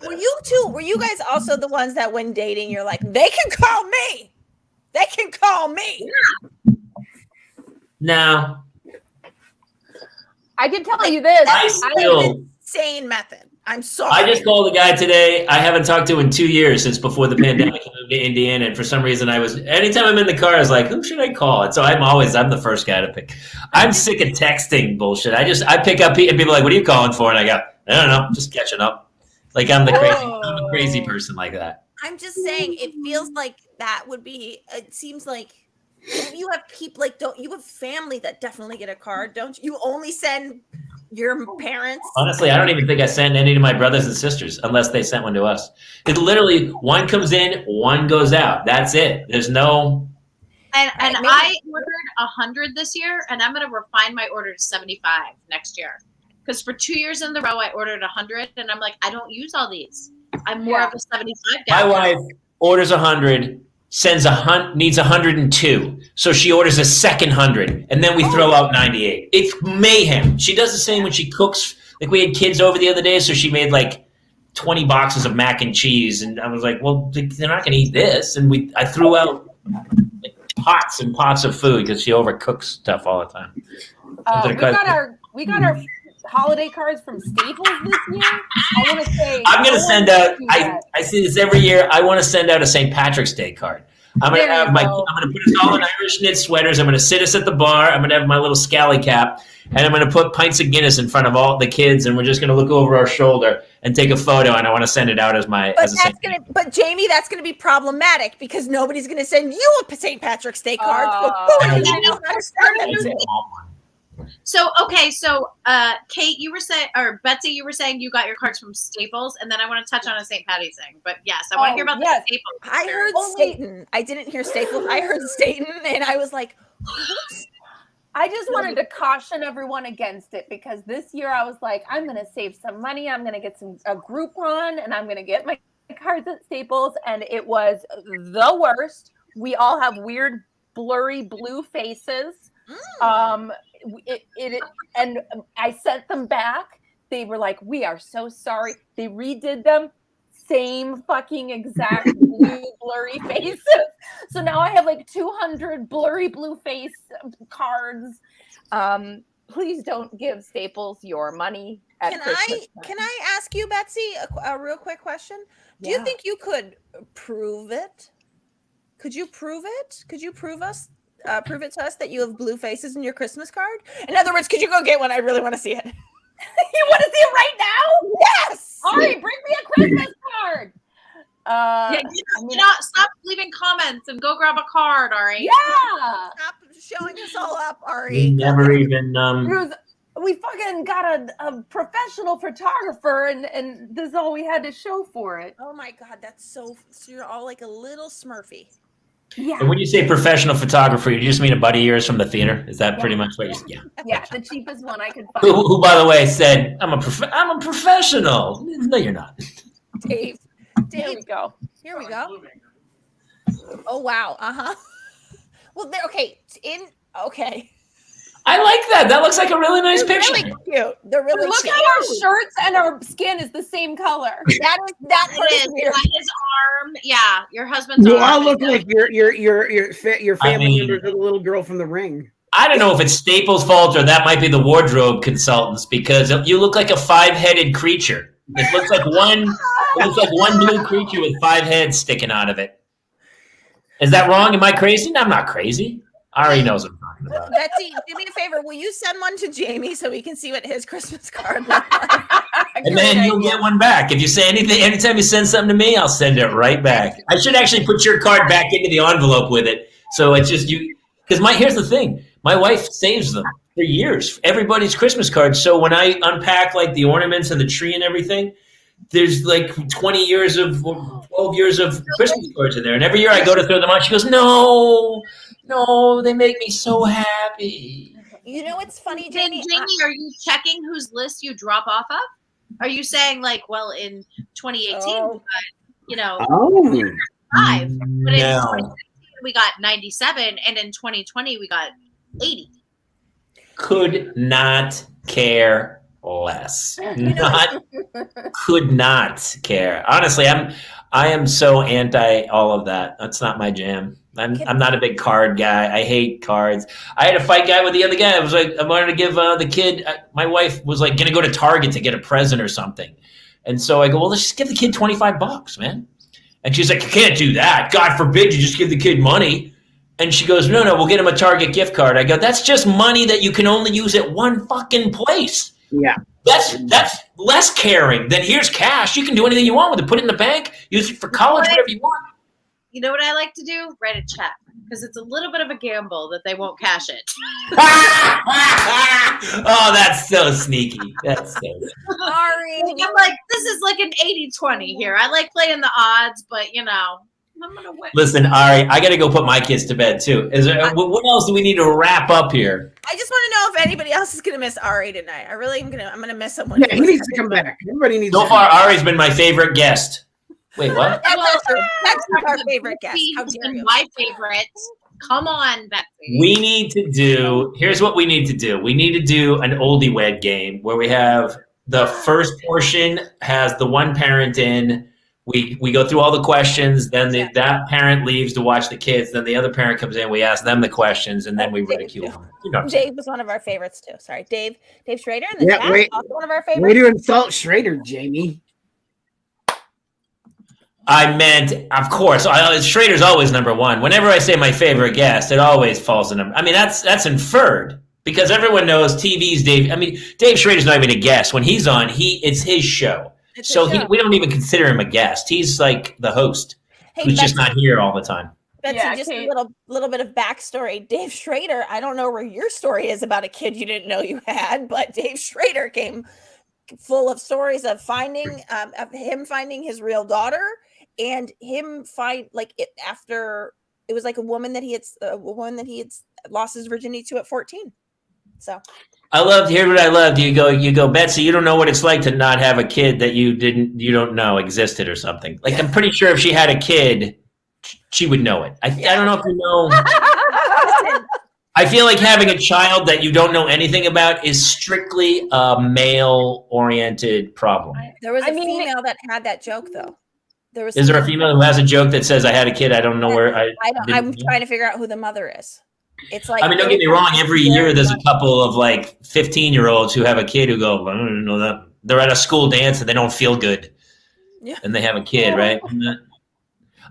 Were you guys also the ones that when dating, you're like, they can call me. They can call me.
No.
I can tell you this.
Insane method. I'm sorry.
I just called a guy today I haven't talked to in 2 years since before the pandemic. I moved to Indiana, and for some reason anytime I'm in the car, I was like, who should I call? And so I'm the first guy to pick. I'm sick of texting bullshit. I pick up and people are like, what are you calling for? And I go, I don't know, just catching up. Like I'm a crazy person like that.
I'm just saying, it feels like that would be, it seems like you have people like, don't you have family that definitely get a card? Don't you only send your parents?
Honestly, I don't even think I sent any to my brothers and sisters unless they sent one to us. It's literally one comes in, one goes out. That's it. There's no.
And I ordered 100 this year, and I'm going to refine my order to 75 next year. Because for 2 years in a row, I ordered 100, and I'm like, I don't use all these. I'm more of a 75 guy.
My wife orders 100, needs 102, so she orders a second 100, and then we throw out 98. It's mayhem. She does the same when she cooks. Like we had kids over the other day, so she made like 20 boxes of mac and cheese, and I was like, well, they're not going to eat this, and I threw out like pots and pots of food because she overcooks stuff all the time.
We got our holiday cards from Staples this year. I want to say
I'm going to send out. I see this every year. I want to send out a St. Patrick's Day card. I'm going to I'm going to put us all in Irish knit sweaters. I'm going to sit us at the bar. I'm going to have my little scally cap, and I'm going to put pints of Guinness in front of all the kids, and we're just going to look over our shoulder and take a photo. And I want to send it out as my.
But Jamie, that's going to be problematic because nobody's going to send you a St. Patrick's Day card.
So Kate, you were saying, or Betsy, you were saying you got your cards from Staples, and then I want to touch on a St. Patty's thing. But yes, I want to hear about the Staples.
I heard Staten. I didn't hear Staples. I heard Staten, and I was like,
I just wanted to caution everyone against it because this year I was like, I'm going to save some money. I'm going to get a Groupon, and I'm going to get my cards at Staples, and it was the worst. We all have weird, blurry blue faces. And I sent them back. They were like, we are so sorry. They redid them. Same fucking exact blue blurry faces. So now I have like 200 blurry blue face cards. Please don't give Staples your money at Christmas time.
Can I ask you, Betsy, a real quick question? Do you think you could prove it? Could you prove it? Could you prove it to us that you have blue faces in your Christmas card? In other words, could you go get one? I really want to see it.
You want to see it right now?
Yes.
Ari, bring me a Christmas card.
Stop leaving comments and go grab a card, Ari.
Yeah.
Stop showing us all up, Ari.
We never even.
We fucking got a professional photographer, and this is all we had to show for it.
Oh my God, that's so you're all like a little Smurfy.
Yeah.
And when you say professional photographer, you just mean a buddy of yours from the theater? Is that pretty much what you're saying?
Yeah, the cheapest one I could find.
Who, by the way, said, I'm a professional. No, you're not.
Dave.
Here we go.
Here we go. Oh, wow. Uh-huh. Well, okay.
I like that. That looks like a really nice
They're
picture.
really cute. They're really
Look
cute.
how our shirts and our skin is the same color.
That is weird.
His arm. Yeah, your husband's
You
arm.
all look like your family members of the little girl from The Ring.
I don't know if it's Staples' fault or that might be the wardrobe consultants because you look like a 5-headed creature. It looks like one blue creature with 5 heads sticking out of it. Is that wrong? Am I crazy? No, I'm not crazy. Ari knows what I'm talking about.
Betsy, do me a favor. Will you send one to Jamie so we can see what his Christmas card looks like?
And then you'll get one back. If you say anything, anytime you send something to me, I'll send it right back. I should actually put your card back into the envelope with it. So it's just you. Because here's the thing. My wife saves them for years. Everybody's Christmas cards. So when I unpack like the ornaments and the tree and everything, there's like 20 12 years of Christmas cards in there. And every year I go to throw them out. She goes, no, they make me so happy.
You know what's funny,
Jamie,
Jamie?
are you checking whose list you drop off of? Are you saying like, well, in 2018, we got, 5, but in 2016 we got 97, and in 2020 we got 80.
Could not care less. Could not care. Honestly, I am so anti all of that. That's not my jam. I'm not a big card guy. I hate cards. I had a fight guy with the other guy. I was like, I wanted to give the kid. My wife was like going to go to Target to get a present or something, and so I go, well, let's just give the kid $25, man. And she's like, you can't do that. God forbid you just give the kid money. And she goes, no, we'll get him a Target gift card. I go, that's just money that you can only use at one fucking place.
Yeah.
That's less caring than here's cash. You can do anything you want with it. Put it in the bank. Use it for college, whatever you want.
You know what I like to do? Write a check. Because it's a little bit of a gamble that they won't cash it.
Oh, that's so sneaky. That's so sneaky.
Sorry.
I'm like, this is like an 80-20 here. I like playing the odds, but I'm going to win.
Listen, Ari, I got to go put my kids to bed too. What else do we need to wrap up here?
I just want to know if anybody else is going to miss Ari tonight. I'm going to miss someone.
Yeah, he needs to come back. Everybody needs
So
to
far, Ari's been my favorite guest. Wait, what?
That's our favorite guest. How dare you?
My favorite. Come on, Betsy.
We need to do, here's what we need to do. We need to do an oldie wed game where we have the first portion has the one parent in. We go through all the questions, then that parent leaves to watch the kids, then the other parent comes in, we ask them the questions, and then we ridicule them.
Dave was one of our favorites too. Sorry, Dave Schrader in the chat, also one of our favorites.
Way to insult Schrader, Jamie.
I meant, of course, Schrader's always number one. Whenever I say my favorite guest, it always falls in them. I mean, that's inferred because everyone knows TV's Dave. I mean, Dave Schrader's not even a guest. When he's on, it's his show. We don't even consider him a guest. He's like the host who's just not here all the time.
Betsy, just a little bit of backstory. Dave Schrader, I don't know where your story is about a kid you didn't know you had, but Dave Schrader came full of stories of him finding his real daughter and him after it was like a woman that he had lost his virginity to at 14. So
Here's what I loved. You go, Betsy, you don't know what it's like to not have a kid that you don't know existed or something. Like, I'm pretty sure if she had a kid, she would know it. I don't know if you know. I feel like having a child that you don't know anything about is strictly a male-oriented problem.
There was a female that had that joke, though.
Is there a female who has a joke that says, I had a kid, I don't know where
I'm trying to figure out who the mother is. It's like,
I mean, don't get me wrong. Every year there's a couple of like 15-year-olds who have a kid who go, I don't know that. They're at a school dance and they don't feel good. Yeah. And they have a kid, right?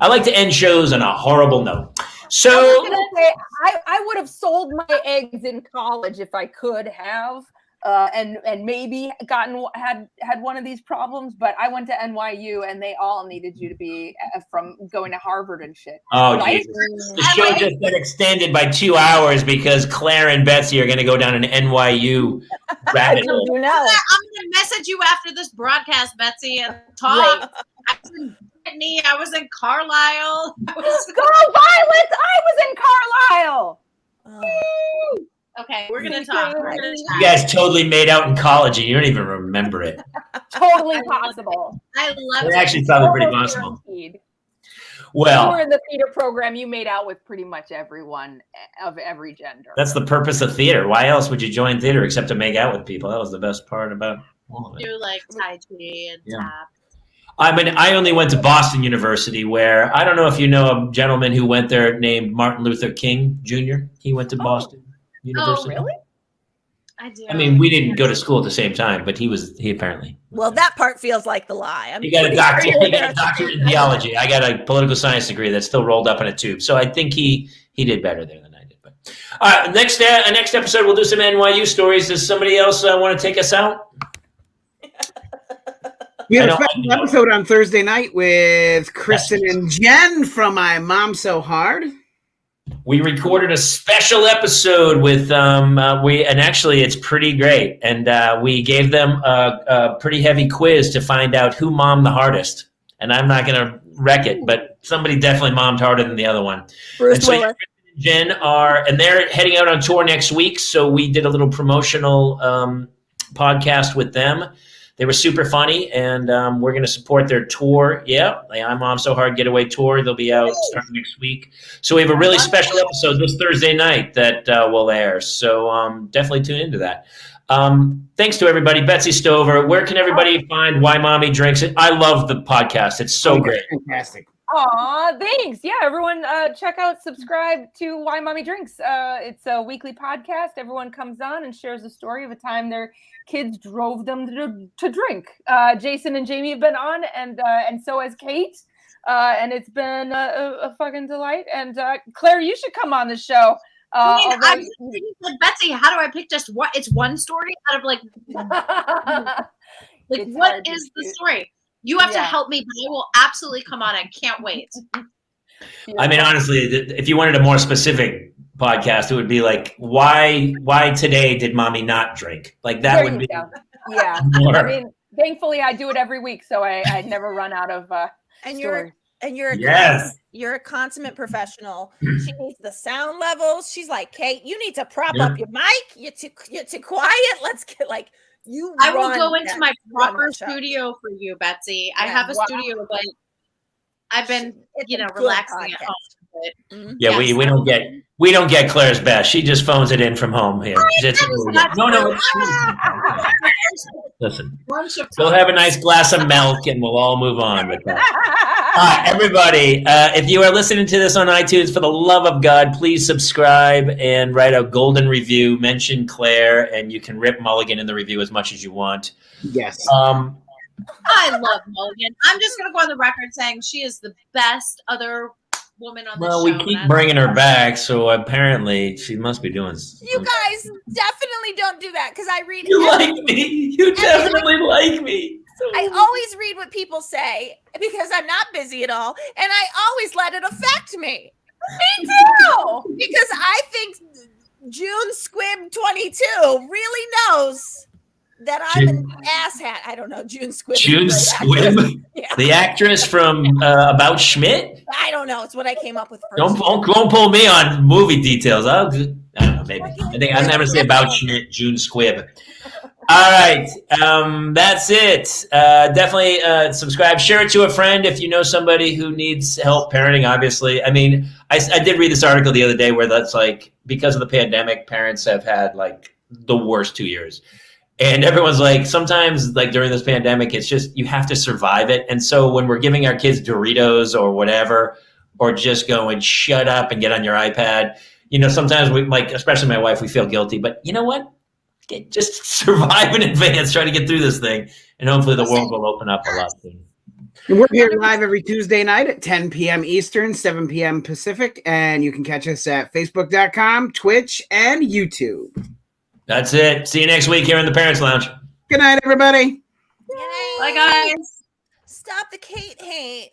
I like to end shows on a horrible note. So
I would have sold my eggs in college if I could have. And maybe had one of these problems, but I went to NYU and they all needed you to be from going to Harvard and shit.
Oh, Jesus. The show just got extended by 2 hours because Claire and Betsy are going to go down an NYU rabbit hole.
I'm going to message you after this broadcast, Betsy, and talk. Right. I was in Brittany. I was in Carlisle.
Go Violets! I was in Carlisle.
Oh. Okay, we're gonna talk.
You guys totally made out in college and you don't even remember it.
Totally possible.
I love
it. Actually, probably pretty possible. Well,
you were in the theater program. You made out with pretty much everyone of every gender.
That's the purpose of theater. Why else would you join theater except to make out with people? That was the best part about all of it.
Do like Tai Chi and tap.
I mean, I only went to Boston University, where I don't know if you know a gentleman who went there named Martin Luther King Jr. He went to Boston University.
Oh, really? I do.
I mean, we didn't go to school at the same time, but he apparently.
Well, that part feels like the lie.
He got a doctorate in theology. I got a political science degree that's still rolled up in a tube. So I think he did better there than I did. But all right, next episode we'll do some NYU stories. Does somebody else want to take us out?
We had a special episode on Thursday night with Kristen and Jen from My Mom So Hard.
We recorded a special episode with and actually it's pretty great. And we gave them a pretty heavy quiz to find out who mommed the hardest. And I'm not going to wreck it, but somebody definitely mommed harder than the other one.
Bruce
And so
Willis.
Jen and they're heading out on tour next week. So we did a little promotional podcast with them. They were super funny, and we're going to support their tour. Yeah, the I'm Mom So Hard Getaway Tour. They'll be out starting next week. So we have a really special episode this Thursday night that will air. So definitely tune into that. Thanks to everybody. Betsy Stover, where can everybody find Why Mommy Drinks It? I love the podcast. It's so great.
Fantastic.
Aw, thanks. Yeah, everyone subscribe to Why Mommy Drinks. It's a weekly podcast. Everyone comes on and shares a story of a time their kids drove them to drink. Jason and Jamie have been on, and so has Kate. And it's been a fucking delight. And Claire, you should come on the show.
I'm just thinking, like, Betsy, how do I pick just what? It's one story out of like what is the story? You have to help me, but I will absolutely come on. I can't wait.
I mean, honestly, if you wanted a more specific podcast, it would be like, why today did Mommy not drink? Like that would be.
Yeah.
More.
I mean, thankfully, I do it every week, so I never run out of.
You're a consummate professional. She needs the sound levels. She's like, Kate, you need to prop up your mic. You're too quiet. Let's get like.
I will go into my proper studio for you, Betsy. I have a studio, but I've been, relaxing at home.
Yeah, yes. we don't get Claire's best. She just phones it in from home here. No. Listen, we'll have a nice glass of milk and we'll all move on with that. All right, everybody, if you are listening to this on iTunes, for the love of God, please subscribe and write a golden review. Mention Claire, and you can rip Mulligan in the review as much as you want.
Yes.
I love Mulligan. I'm just going to go on the record saying she is the best other woman on the show.
Well, we keep bringing her back, so apparently she must be doing something.
You guys definitely don't do that because I read.
You like me. You definitely like me.
I always read what people say because I'm not busy at all, and I always let it affect me.
Me too.
Because I think June Squibb 22 really knows that I'm an asshat. I don't know. June Squibb.
June Squibb? Yeah. The actress from About Schmidt?
I don't know. It's what I came up with first.
Don't pull me on movie details. I don't know, maybe. I think I'll never say About Schmidt, June Squibb. All right. That's it. Definitely subscribe. Share it to a friend if you know somebody who needs help parenting, obviously. I mean, I did read this article the other day where that's like, because of the pandemic, parents have had like the worst 2 years. And everyone's like, sometimes like during this pandemic, it's just, you have to survive it. And so when we're giving our kids Doritos or whatever, or just going, shut up and get on your iPad, sometimes we like, especially my wife, we feel guilty, but you know what? Just survive in advance, try to get through this thing. And hopefully the world will open up a lot soon.
And we're here live every Tuesday night at 10 p.m. Eastern, 7 p.m. Pacific. And you can catch us at Facebook.com, Twitch, and YouTube.
That's it. See you next week here in the Parents Lounge.
Good night, everybody.
Bye, guys.
Stop the Kate hate.